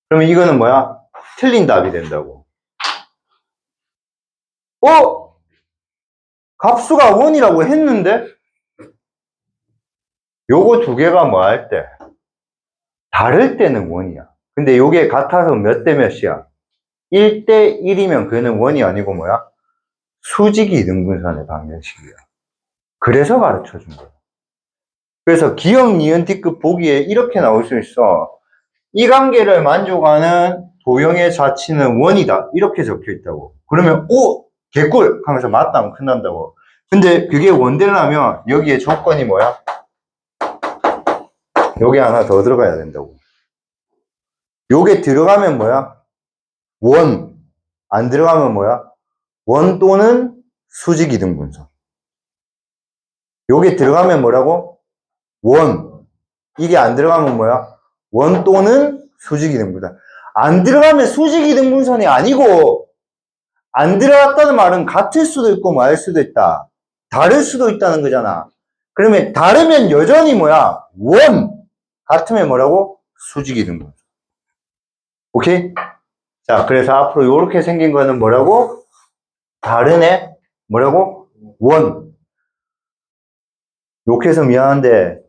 S1: 그러면 이거는 뭐야? 틀린 답이 된다고. 값수가 원이라고 했는데? 요거 두 개가 뭐 할 때? 다를 때는 원이야. 근데 요게 같아서 몇 대 몇이야? 1대 1이면 그는 원이 아니고 뭐야? 수직이 이등분선의 방정식이야. 그래서 가르쳐 준 거야. 그래서 기억, 니은, 디귿 보기에 이렇게 나올 수 있어. 이 관계를 만족하는 도형의 좌치는 원이다. 이렇게 적혀 있다고. 그러면, 오! 개꿀! 하면서 맞다면 끝난다고. 근데 그게 원되려면 여기에 조건이 뭐야? 요게 하나 더 들어가야 된다고. 요게 들어가면 뭐야? 원. 안 들어가면 뭐야? 원 또는 수직 이등분선. 요게 들어가면 뭐라고? 원. 이게 안 들어가면 뭐야? 원 또는 수직 이등분선. 안 들어가면 수직 이등분선이 아니고, 안 들어갔다는 말은 같을 수도 있고 말 수도 있다. 다를 수도 있다는 거잖아. 그러면 다르면 여전히 뭐야? 원. 같으면 뭐라고? 수직 이등분선. 오케이? 자, 그래서 앞으로 이렇게 생긴 거는 뭐라고? 다른 애? 뭐라고? 원. 욕해서 미안한데,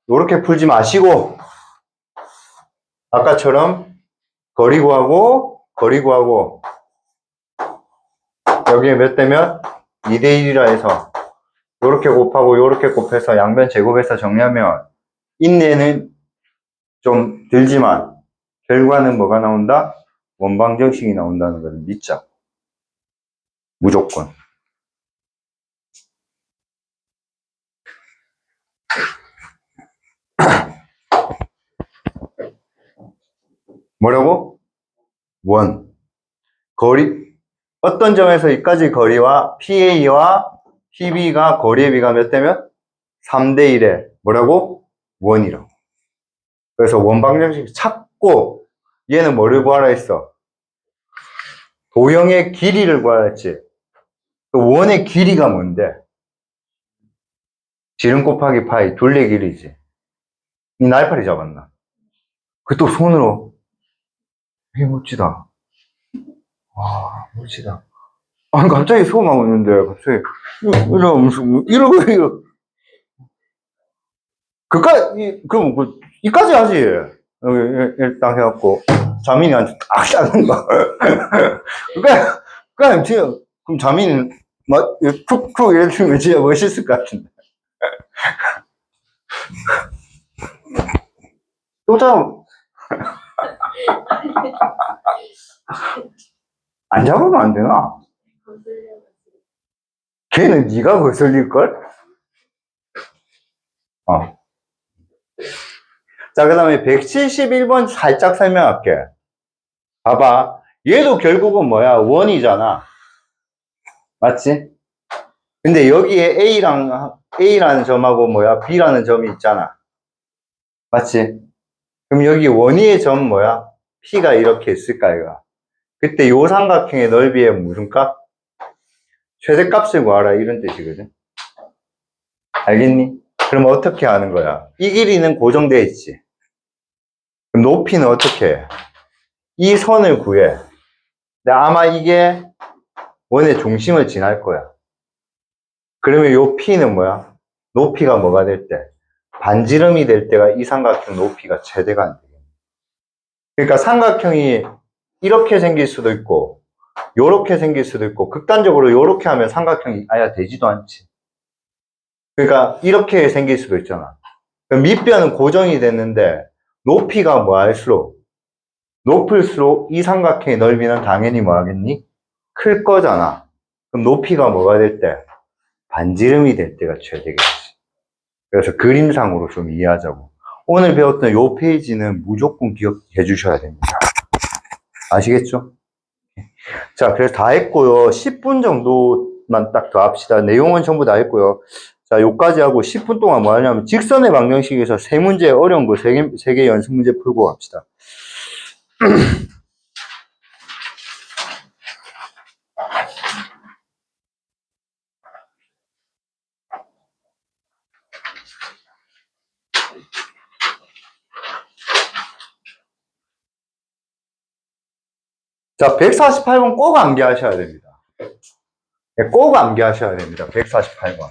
S1: 이렇게 풀지 마시고, 아까처럼 거리 구하고, 거리 구하고, 여기에 몇 대면? 2대1이라 해서, 요렇게 곱하고, 요렇게 곱해서 양변 제곱해서 정리하면, 인내는 좀 들지만, 결과는 뭐가 나온다? 원방정식이 나온다는 걸 믿자. 무조건. 뭐라고? 원. 거리, 어떤 점에서 이까지 거리와 PA와 PB가 거리의 비가 몇 대면? 3대 1에 뭐라고? 원이라고. 그래서 원방정식 찾고 얘는 뭐를 구하라 했어? 도형의 길이를 구하라 했지. 그 원의 길이가 뭔데? 지름 곱하기 파이 둘의 길이지. 이 날파리 잡았나? 그 또 손으로. 이게 멋지다. 와, 멋지다. 아니, 갑자기 소음하고 있는데, 갑자기, 이러고. 이까지 하지. 여기, 일단 해갖고, 자민이한테 딱 짜는 거. 그러니까, 지금, 그럼 자민이, 막, 툭툭 이러면 진짜 멋있을 것 같은데. 또 잡으면, 안 잡으면 안 되나? 걔는 네가 거슬릴걸? 자, 그 다음에 171번 살짝 설명할게. 봐봐. 얘도 결국은 뭐야? 원이잖아. 맞지? 근데 여기에 A라는 점하고 뭐야? B라는 점이 있잖아. 맞지? 그럼 여기 원위의 점 뭐야? P가 이렇게 있을까, 이거? 그때 요 삼각형의 넓이의 무슨 값? 최대값을 구하라, 이런 뜻이거든. 알겠니? 그럼 어떻게 하는 거야? 이 길이는 고정되어 있지. 그럼 높이는 어떻게 해? 이 선을 구해. 근데 아마 이게 원의 중심을 지날 거야. 그러면 요 P는 뭐야? 높이가 뭐가 될 때? 반지름이 될 때가 이 삼각형 높이가 최대가 안 돼. 그러니까 삼각형이 이렇게 생길 수도 있고, 요렇게 생길 수도 있고, 극단적으로 요렇게 하면 삼각형이 아예 되지도 않지. 그러니까 이렇게 생길 수도 있잖아. 그럼 밑변은 고정이 됐는데, 높이가 뭐 할수록, 높을수록 이 삼각형의 넓이는 당연히 뭐 하겠니? 클 거잖아. 그럼 높이가 뭐가 될 때? 반지름이 될 때가 최대겠지. 그래서 그림상으로 좀 이해하자고. 오늘 배웠던 요 페이지는 무조건 기억해 주셔야 됩니다. 아시겠죠? 자, 그래서 다 했고요. 10분 정도만 딱 더 합시다. 내용은 전부 다 했고요. 자, 요까지 하고 10분 동안 뭐 하냐면 직선의 방정식에서 세 문제 어려운 거 3개 연습 문제 풀고 갑시다. 자, 148번 꼭 암기하셔야 됩니다. 네, 꼭 암기하셔야 됩니다. 148번.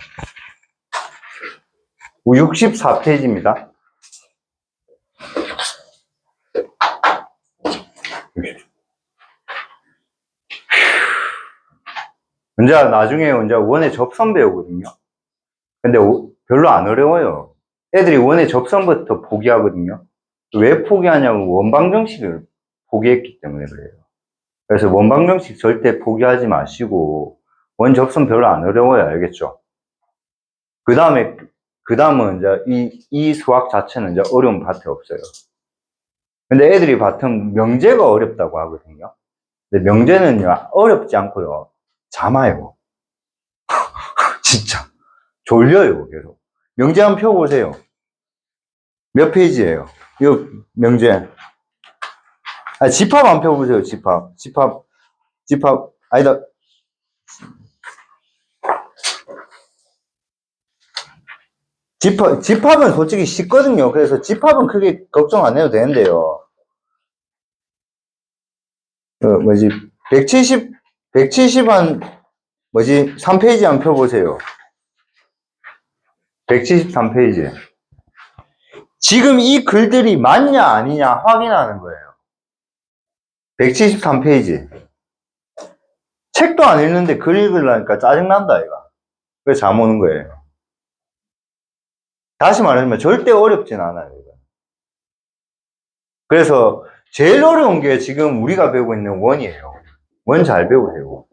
S1: 64페이지입니다. 이제 나중에 이제 원의 접선 배우거든요. 근데 별로 안 어려워요. 애들이 원의 접선부터 포기하거든요. 왜 포기하냐면 원방정식을 포기했기 때문에 그래요. 그래서 원방정식 절대 포기하지 마시고 원 접선 별로 안 어려워요. 알겠죠? 그 다음은 이제 이 수학 자체는 이제 어려운 파트 없어요. 근데 애들이 봤던 명제가 어렵다고 하거든요. 근데 명제는요, 어렵지 않고요. 잠아요. 진짜. 졸려요, 계속. 명제 한번 펴보세요. 몇 페이지예요? 이 명제. 아, 집합 한번 펴보세요, 집합. 아니다. 집합은 솔직히 쉽거든요. 그래서 집합은 크게 걱정 안 해도 되는데요. 170 한, 3페이지 한번 펴보세요. 173페이지. 지금 이 글들이 맞냐, 아니냐 확인하는 거예요. 173페이지. 책도 안 읽는데 글 읽으려니까 짜증난다, 이거. 그래서 잠 오는 거예요. 다시 말하면 절대 어렵진 않아요, 이거. 그래서 제일 어려운 게 지금 우리가 배우고 있는 원이에요. 원 잘 배우세요.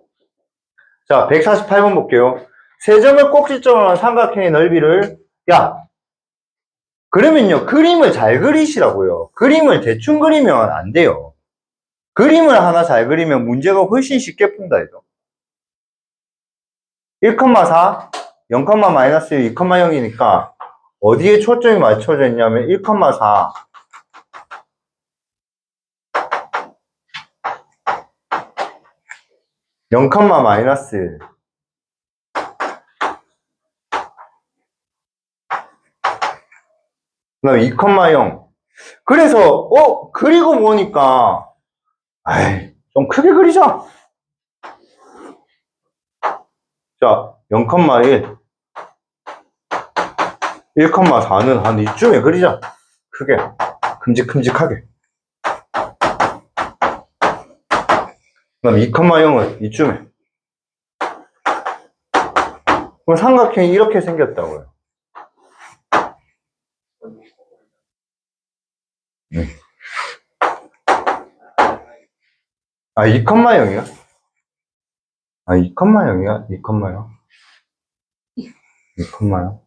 S1: 자, 148번 볼게요. 세 점을 꼭지점으로 한 삼각형의 넓이를, 그러면요, 그림을 잘 그리시라고요. 그림을 대충 그리면 안 돼요. 그림을 하나 잘 그리면 문제가 훨씬 쉽게 푼다, 이거. 1,4, 0,-1, 2,0이니까 어디에 초점이 맞춰져 있냐면 1,4, 0,-, 그 다음에 2,0. 그래서 그리고 보니까 좀 크게 그리자. 자, 0,1, 1,4는 한 이쯤에 그리자. 크게, 큼직큼직하게. 그다음 2,0은 이쯤에. 그럼 삼각형이 이렇게 생겼다고요. 아, 2,0이야? 아, 2,0이야? 2,0요? 2,0요?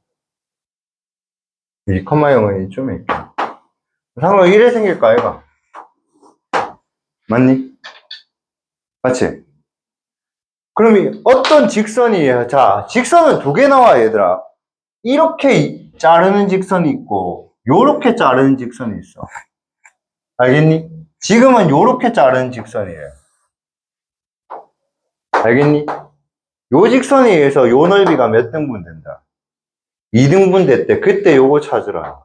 S1: 2,0은 이쯤에 있고. 상호 1에 생길까, 아이가? 맞니? 맞지? 그럼 어떤 직선이에요? 자, 직선은 두 개 나와, 얘들아. 이렇게 자르는 직선이 있고, 요렇게 자르는 직선이 있어. 알겠니? 지금은 요렇게 자르는 직선이에요. 알겠니? 요 직선에 의해서 요 넓이가 몇 등분 된다? 2등분 됐대. 그때 요거 찾으라.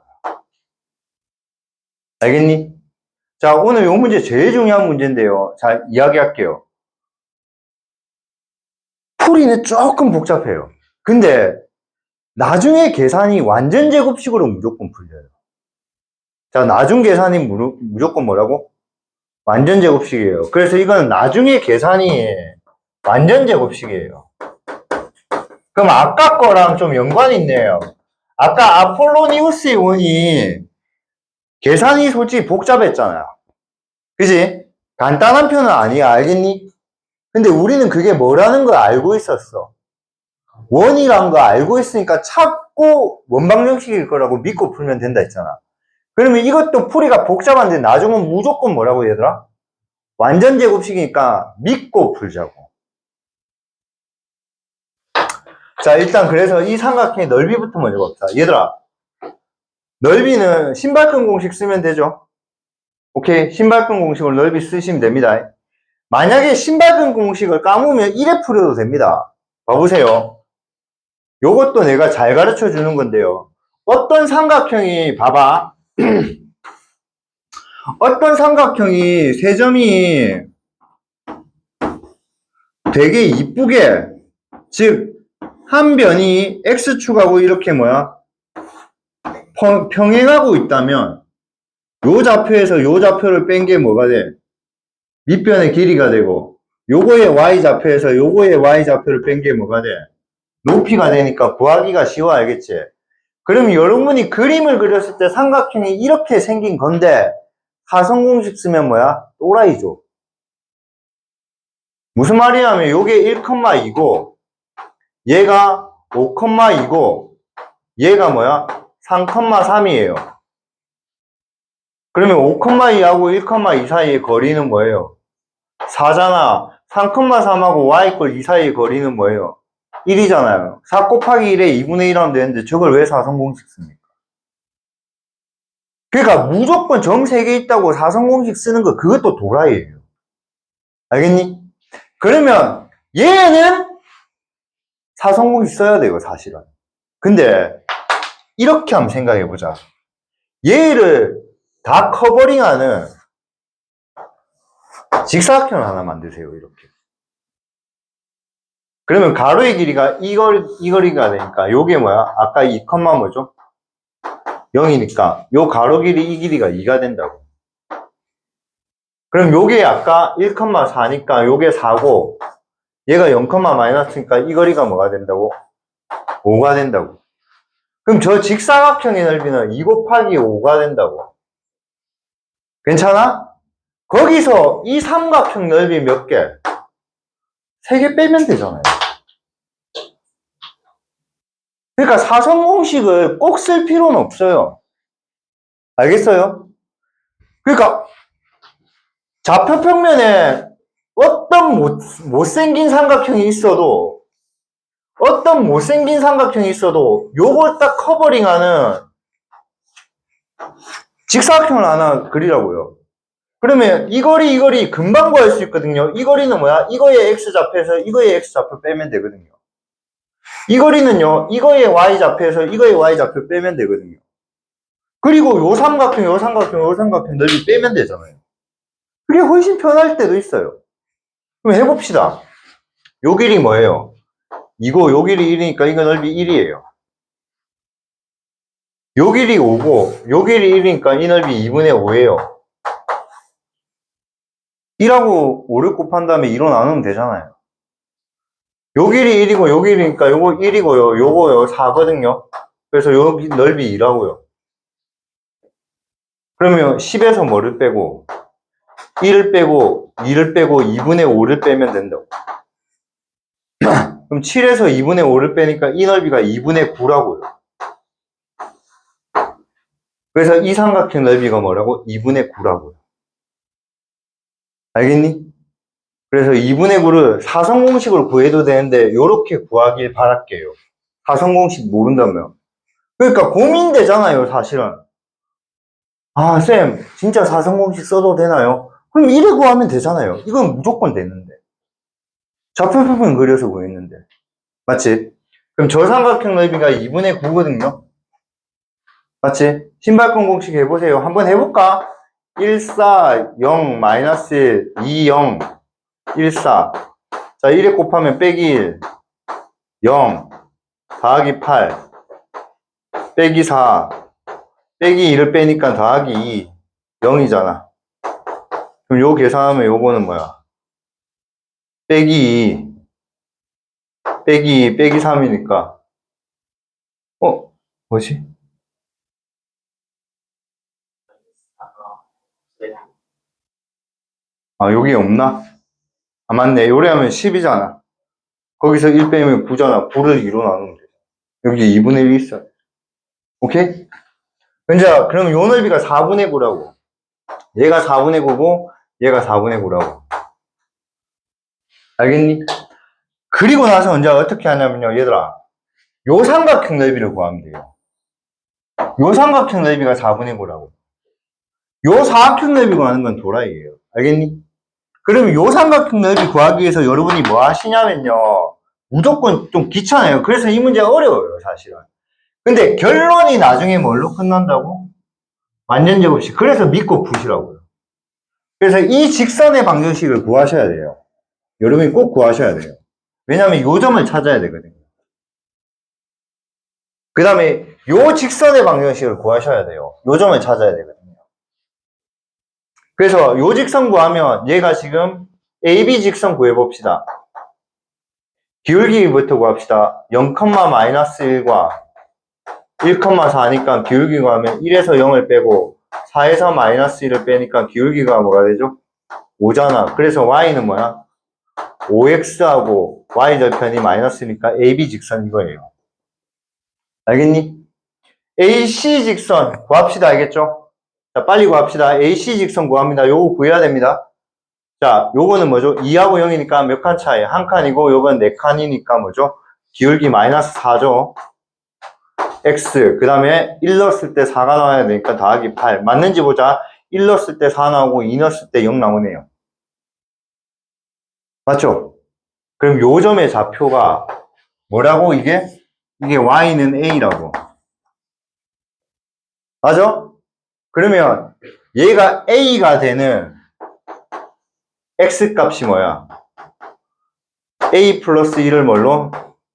S1: 알겠니? 자, 오늘 요 문제 제일 중요한 문제인데요. 자, 이야기할게요. 풀이는 조금 복잡해요. 근데 나중에 계산이 완전 제곱식으로 무조건 풀려요. 자, 나중 계산이 무조건 뭐라고? 완전 제곱식이에요. 그래서 이거는 나중에 계산이 완전 제곱식이에요. 그럼 아까 거랑 좀 연관이 있네요. 아까 아폴로니우스의 원이 계산이 솔직히 복잡했잖아요. 그지? 간단한 편은 아니야. 알겠니? 근데 우리는 그게 뭐라는 걸 알고 있었어. 원이란 거 알고 있으니까 찾고 원방정식일 거라고 믿고 풀면 된다 했잖아. 그러면 이것도 풀이가 복잡한데 나중은 무조건 뭐라고 얘들아? 완전 제곱식이니까 믿고 풀자고. 자, 일단 그래서 이 삼각형의 넓이부터 먼저 봅시다. 얘들아, 넓이는 신발끈 공식 쓰면 되죠? 오케이, 신발끈 공식으로 넓이 쓰시면 됩니다. 만약에 신발끈 공식을 까먹으면 1에 풀어도 됩니다. 봐보세요. 요것도 내가 잘 가르쳐 주는 건데요. 어떤 삼각형이, 봐봐. 어떤 삼각형이 세 점이 되게 이쁘게, 즉, 한 변이 x축하고 이렇게 평행하고 있다면, 요 좌표에서 요 좌표를 뺀 게 뭐가 돼? 밑변의 길이가 되고, 요거의 y좌표에서 요거의 y좌표를 뺀 게 뭐가 돼? 높이가 되니까 구하기가 쉬워, 알겠지? 그럼 여러분이 그림을 그렸을 때 삼각형이 이렇게 생긴 건데 사선공식 쓰면 뭐야? 또라이죠. 무슨 말이냐면 요게 1,2고 얘가 5,2고 얘가 뭐야? 3,3이에요. 그러면 5,2하고 1,2 사이의 거리는 뭐예요? 4잖아. 3,3하고 y=2 사이의 거리는 뭐예요? 1이잖아요. 4 곱하기 1에 2분의 1 하면 되는데 저걸 왜 사선공식 씁니까? 그러니까 무조건 점 3개 있다고 사선공식 쓰는 거 그것도 도라이예요. 알겠니? 그러면 얘는 사선공식 써야 돼요, 사실은. 근데 이렇게 한번 생각해보자. 얘를 다 커버링하는 직사각형을 하나 만드세요, 이렇게. 그러면 가로의 길이가 이 거리가 되니까 요게 뭐야? 아까 2, 뭐죠? 0이니까 요 가로 길이 이 길이가 2가 된다고. 그럼 요게 아까 1,4니까 요게 4고 얘가 0, 마이너스니까 이 거리가 뭐가 된다고? 5가 된다고. 그럼 저 직사각형의 넓이는 2 곱하기 5가 된다고. 괜찮아? 거기서 이 삼각형 넓이 몇 개? 3개 빼면 되잖아요. 그러니까 사선 공식을 꼭 쓸 필요는 없어요. 알겠어요? 그러니까 좌표평면에 어떤 못생긴 삼각형이 있어도 요걸 딱 커버링하는 직사각형을 하나 그리라고요. 그러면 이 거리 금방 구할 수 있거든요. 이 거리는 뭐야? 이거의 x좌표에서 이거의 x좌표 빼면 되거든요. 이 거리는요, 이거의 y좌표에서 이거의 y좌표 빼면 되거든요. 그리고 요 삼각형 넓이 빼면 되잖아요. 그게 훨씬 편할 때도 있어요. 그럼 해봅시다. 요 길이 뭐예요? 요 길이 1이니까 이거 넓이 1이에요. 요 길이 5고, 요 길이 1이니까 이 넓이 2분의 5예요. 1하고 5를 곱한 다음에 2로 나누면 되잖아요. 요 길이 1이고, 요 길이니까 요거 1이고요. 요거요 4거든요. 그래서 요 넓이 2라고요. 그러면 10에서 뭐를 빼고, 1을 빼고, 2를 빼고, 2분의 5를 빼면 된다고. 그럼 7에서 2분의 5를 빼니까 이 넓이가 2분의 9라고요. 그래서 이 삼각형 넓이가 뭐라고? 2분의 9라고요. 알겠니? 그래서 2분의 9를 사선공식으로 구해도 되는데 요렇게 구하길 바랄게요. 사선공식 모른다면. 그러니까 고민되잖아요, 사실은. 아, 쌤, 진짜 사선공식 써도 되나요? 그럼 이래 구하면 되잖아요. 이건 무조건 되는데. 좌표표면 그려서 구했는데. 맞지? 그럼 저 삼각형 넓이가 2분의 9거든요? 맞지? 신발권 공식 해보세요. 한번 해볼까? 1, 4, 0, 마이너스 2, 0, 1, 4. 자, 1에 곱하면 빼기 1, 0, 더하기 8, 빼기 4, 빼기 2를 빼니까 더하기 2, 0이잖아. 그럼 요 계산하면 요거는 뭐야? 빼기 2, 빼기 3이니까. 뭐지? 아, 여기 없나? 아, 맞네. 요래하면 10이잖아. 거기서 1 빼면 9잖아. 9를 2로 나누면 돼. 여기 2분의 1이 있어. 오케이? 이제, 그럼 요 넓이가 4분의 9라고. 얘가 4분의 9고, 얘가 4분의 9라고. 알겠니? 그리고 나서 이제 어떻게 하냐면요, 얘들아. 요 삼각형 넓이를 구하면 돼요. 요 삼각형 넓이가 4분의 9라고. 요 사각형 넓이 구하는 건 도라이예요. 알겠니? 그러면 요 삼각형 넓이 구하기 위해서 여러분이 뭐 하시냐면요. 무조건 좀 귀찮아요. 그래서 이 문제가 어려워요, 사실은. 근데 결론이 나중에 뭘로 끝난다고? 완전제곱 없이. 그래서 믿고 푸시라고요. 그래서 이 직선의 방정식을 구하셔야 돼요. 여러분이 꼭 구하셔야 돼요. 왜냐면 요 점을 찾아야 되거든요. 그 다음에 요 직선의 방정식을 구하셔야 돼요. 요 점을 찾아야 되거든요. 그래서 요 직선 구하면 얘가 지금 AB 직선 구해봅시다. 기울기부터 구합시다. 0,-1과 1,4니까 기울기 구하면 1에서 0을 빼고 4에서 -1을 빼니까 기울기가 뭐가 되죠? 5잖아. 그래서 y는 뭐야? 5x하고 y절편이 마이너스니까 AB 직선 이거예요. 알겠니? AC 직선 구합시다. 알겠죠? 자, 빨리 구합시다. AC 직선 구합니다. 요거 구해야 됩니다. 자, 요거는 뭐죠? 2하고 0이니까 몇 칸 차이? 한 칸이고 요건 4칸이니까 뭐죠? 기울기 -4죠. x 그 다음에 1 넣었을 때 4가 나와야 되니까 더하기 8 맞는지 보자. 1 넣었을 때 4 나오고 2 넣었을 때 0 나오네요. 맞죠? 그럼 요 점의 좌표가 뭐라고? 이게 y는 a라고. 맞아? 그러면 얘가 a가 되는 x값이 뭐야? a 플러스 1을 뭘로?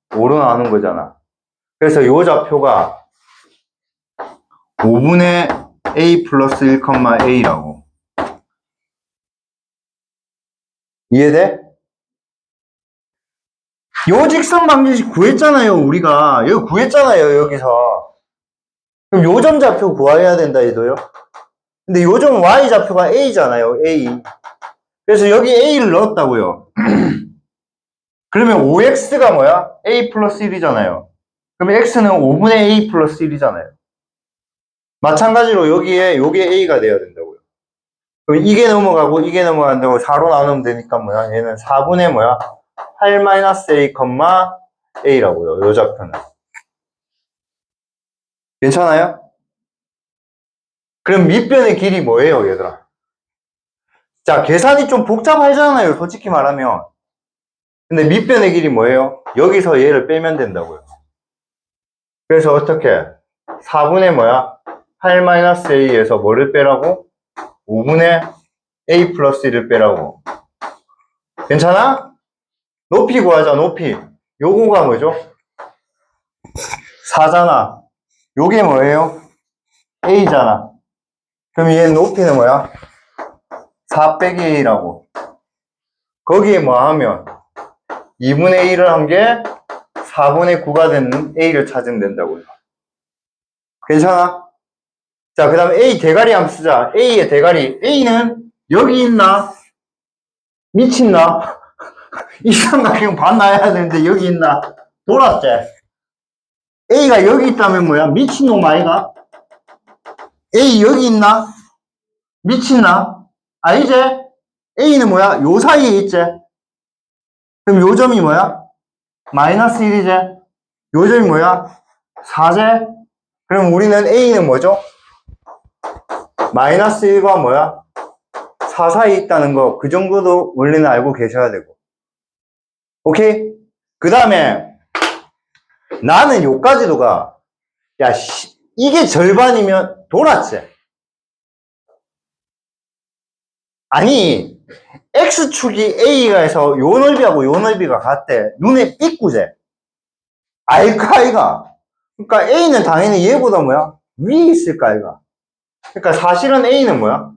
S1: 5로 나누는 거잖아. 그래서 요 좌표가 5분의 a 플러스 1, a라고. 이해돼? 요 직선 방정식 구했잖아요, 우리가. 여기 구했잖아요, 여기서. 그럼 요 점 좌표 구해야 된다, 얘도요. 근데 요 점 y 좌표가 a잖아요, a. 그래서 여기 a를 넣었다고요. 그러면 5x가 뭐야? a 플러스 1이잖아요. 그러면 x는 5분의 a 플러스 1이잖아요. 마찬가지로 여기에 요게 a가 돼야 된다고요. 그럼 이게 넘어가고 이게 넘어간다고 4로 나누면 되니까 뭐야? 얘는 4분의 뭐야? 8-a, a라고요. 요 좌표는. 괜찮아요? 그럼 밑변의 길이 뭐예요, 얘들아? 자, 계산이 좀 복잡하잖아요, 솔직히 말하면. 근데 밑변의 길이 뭐예요? 여기서 얘를 빼면 된다고요. 그래서 어떻게? 4분의 뭐야? 8-a에서 뭐를 빼라고? 5분의 a 플러스 1을 빼라고. 괜찮아? 높이 구하자, 높이. 요거가 뭐죠? 4잖아. 요게 뭐예요? a잖아. 그럼 얘 높이는 뭐야? 4 빼기 a라고. 거기에 뭐 하면 2분의 1을 한 게 4분의 9가 되는 a를 찾으면 된다고요. 괜찮아? 자, 그 다음에 a 대가리 한번 쓰자. a의 대가리. a는 여기 있나? 미친나? 이 삼각형 반 나야 되는데 여기 있나? 돌았지? a가 여기 있다면 뭐야? 미친놈 아이가? a 여기 있나? 미친나? 아니지? a는 뭐야? 요 사이에 있지? 그럼 요 점이 뭐야? 마이너스 1이지? 요 점이 뭐야? 4제? 그럼 우리는 a는 뭐죠? 마이너스 1과 뭐야? 4 사이에 있다는 거, 그 정도도 원래는 알고 계셔야 되고. 오케이? 그 다음에 나는 요까지도 가. 야, 이게 절반이면 돌았지? 아니, x축이 a가 해서 요 넓이하고 요 넓이가 같대. 눈에 삐꾸제. 알까, 아이가? 그러니까 a는 당연히 얘보다 뭐야? 위에 있을까, 아이가? 그러니까 사실은 a는 뭐야?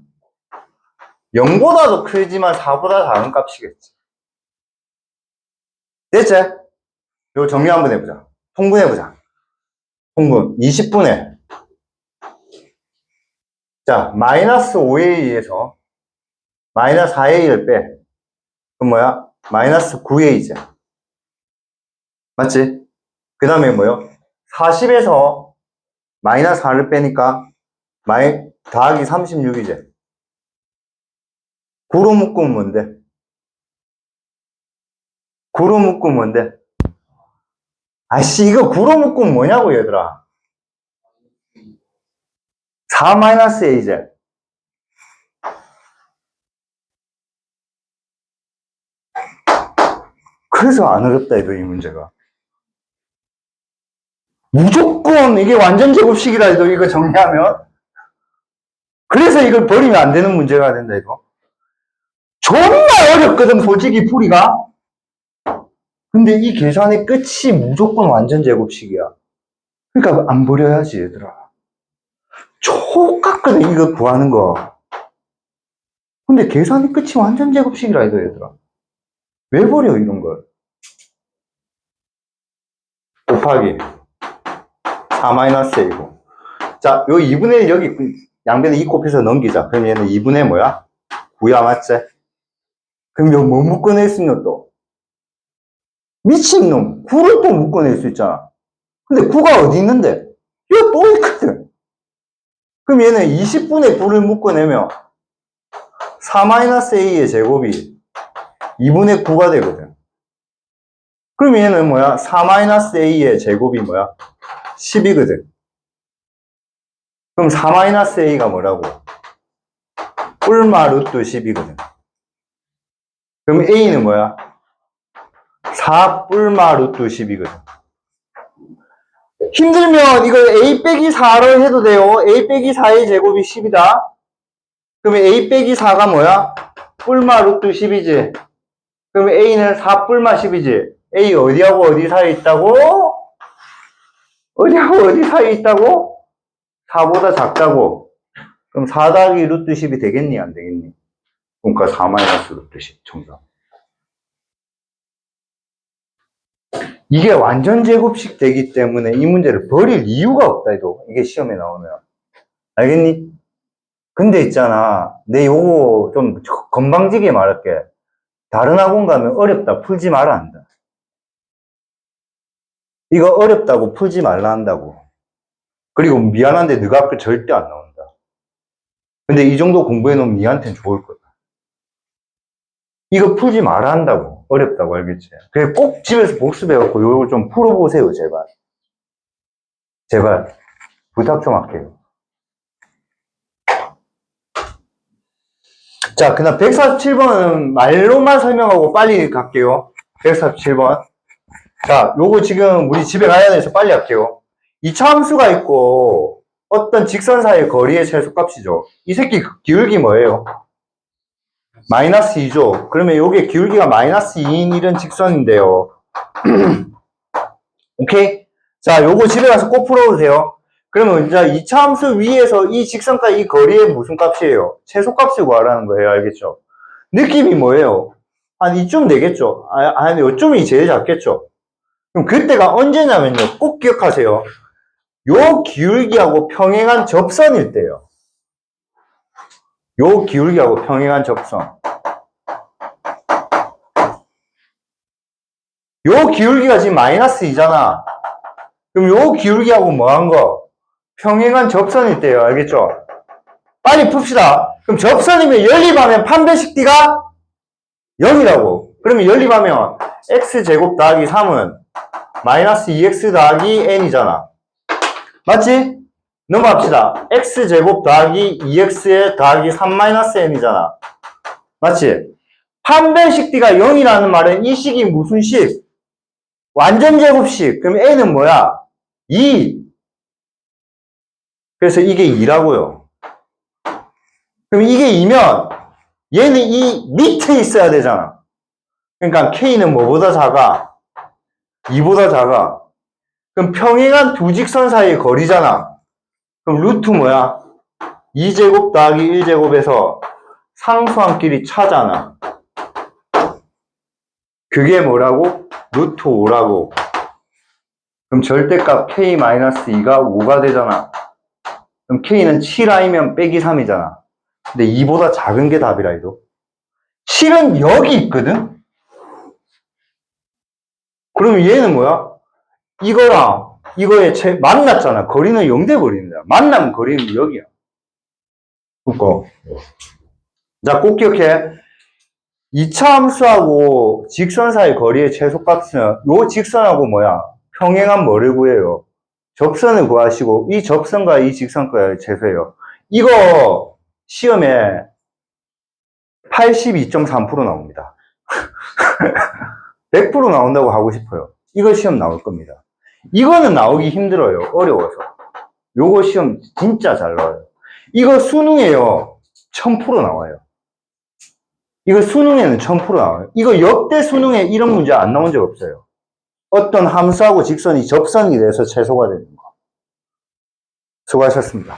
S1: 0보다도 크지만 4보다 작은 값이겠지. 됐지? 이거 정리 한번 해보자. 통분해보자. 통분. 20분의. 자, 마이너스 5a에서 마이너스 4a를 빼. 그럼 뭐야? 마이너스 9a지. 맞지? 그 다음에 뭐요? 40에서 마이너스 4를 빼니까 더하기 36이지. 9로 묶으면 뭔데? 9로 묶으면 뭔데? 아씨, 이거 9로 묶으면 뭐냐고, 얘들아. 4-a제. 그래서 안 어렵다, 이거, 이 문제가. 무조건 이게 완전 제곱식이라, 이거 정리하면. 그래서 이걸 버리면 안 되는 문제가 된다, 이거. 존나 어렵거든, 솔직히 풀이가. 근데 이 계산의 끝이 무조건 완전 제곱식이야. 그러니까 안 버려야지, 얘들아. 족같거든, 이거 구하는 거. 근데 계산이 끝이 완전 제곱식이라 해도 얘들아. 왜 버려, 이런 걸? 곱하기 4-a고. 자, 요 2분의 1 여기 양변에 2 곱해서 넘기자. 그럼 얘는 2분의 뭐야? 9야, 맞지? 그럼 여기 뭐 묶어낼 수 있노, 또? 미친놈! 9를 또 묶어낼 수 있잖아. 근데 9가 어디 있는데? 이거 또 있거든. 그럼 얘는 20분의 9를 묶어내면 4-a의 제곱이 2분의 9가 되거든. 그럼 얘는 뭐야? 4-a의 제곱이 뭐야? 10이거든. 그럼 4-a가 뭐라고? 뿔마 루트 10이거든. 그럼 a는 뭐야? 4 뿔마 루트 10이거든. 힘들면 이걸 a 빼기 4로 해도 돼요. a 빼기 4의 제곱이 10이다. 그러면 a 빼기 4가 뭐야? 뿔마 루트 10이지. 그러면 a는 4 뿔마 10이지. a 어디하고 어디 사이에 있다고? 어디하고 어디 사이에 있다고? 4보다 작다고. 그럼 4 더하기 루트 10이 되겠니? 안 되겠니? 그러니까 4 마이너스 루트 10 정답. 이게 완전 제곱식 되기 때문에 이 문제를 버릴 이유가 없다 해도 이게 시험에 나오면. 알겠니? 근데 있잖아, 내 요거 좀 건방지게 말할게. 다른 학원 가면 어렵다 풀지 마라 한다. 이거 어렵다고 풀지 말라 한다고. 그리고 미안한데 너가 앞에 절대 안 나온다. 근데 이 정도 공부해 놓으면 니한테는 좋을 거다. 이거 풀지 마라 한다고. 어렵다고, 알겠지? 그래, 꼭 집에서 복습해갖고 요거 좀 풀어보세요, 제발. 제발. 부탁 좀 할게요. 자, 그다음 147번은 말로만 설명하고 빨리 갈게요. 147번. 자, 요거 지금 우리 집에 가야 돼서 빨리 할게요. 이차 함수가 있고 어떤 직선 사이의 거리의 최소값이죠. 이 새끼 기울기 뭐예요? 마이너스 2죠. 그러면 요게 기울기가 마이너스 2인 이런 직선인데요. 오케이? 자, 요거 집에 가서 꼭 풀어보세요. 그러면 이제 이차 함수 위에서 이 직선까지 이 거리의 무슨 값이에요? 최소값을 구하라는 거예요. 알겠죠? 느낌이 뭐예요? 한 이쯤 되겠죠? 아니, 요쯤이 제일 작겠죠? 그럼 그때가 언제냐면요. 꼭 기억하세요. 요 기울기하고 평행한 접선일 때요. 요 기울기하고 평행한 접선. 요 기울기가 지금 마이너스 2잖아. 그럼 요 기울기하고 뭐한 거? 평행한 접선일 때요. 알겠죠? 빨리 풉시다. 그럼 접선이면 연립하면 판별식 D가 0이라고. 그러면 연립하면 x제곱 더하기 3은 마이너스 2x 더하기 n이잖아. 맞지? 넘어갑시다. x제곱 더하기 2x에 더하기 3 마이너스 n이잖아. 맞지? 판별식 D가 0이라는 말은 이 식이 무슨 식? 완전 제곱식. 그럼 n은 뭐야? 2. 그래서 이게 2라고요. 그럼 이게 2면 얘는 이 밑에 있어야 되잖아. 그러니까 k는 뭐보다 작아? 2보다 작아. 그럼 평행한 두 직선 사이의 거리잖아. 그럼 루트 뭐야? 2제곱 더하기 1제곱에서 상수함끼리 차잖아. 그게 뭐라고? 루트 5라고. 그럼 절대값 k-2가 5가 되잖아. 그럼 k는 7i면 빼기 3이잖아. 근데 2보다 작은 게 답이라 해도. 실은 여기 있거든? 그러면 얘는 뭐야? 이거랑 이거에 만났잖아. 거리는 0 돼버린다. 만나면 거리는 여기야. 그러니까. 자, 꼭 기억해. 2차 함수하고 직선 사이 거리의 최소값은 요 직선하고 뭐야? 평행한 뭐를 구해요? 접선을 구하시고 이 접선과 이 직선과의 최소예요. 이거 시험에 82.3% 나옵니다. 100% 나온다고 하고 싶어요. 이거 시험 나올 겁니다. 이거는 나오기 힘들어요. 어려워서. 요거 시험 진짜 잘 나와요. 이거 수능에요. 1000% 나와요. 이거 수능에는 1000% 나와요. 이거 역대 수능에 이런 문제 안 나온 적 없어요. 어떤 함수하고 직선이 접선이 돼서 최소가 되는 거. 수고하셨습니다.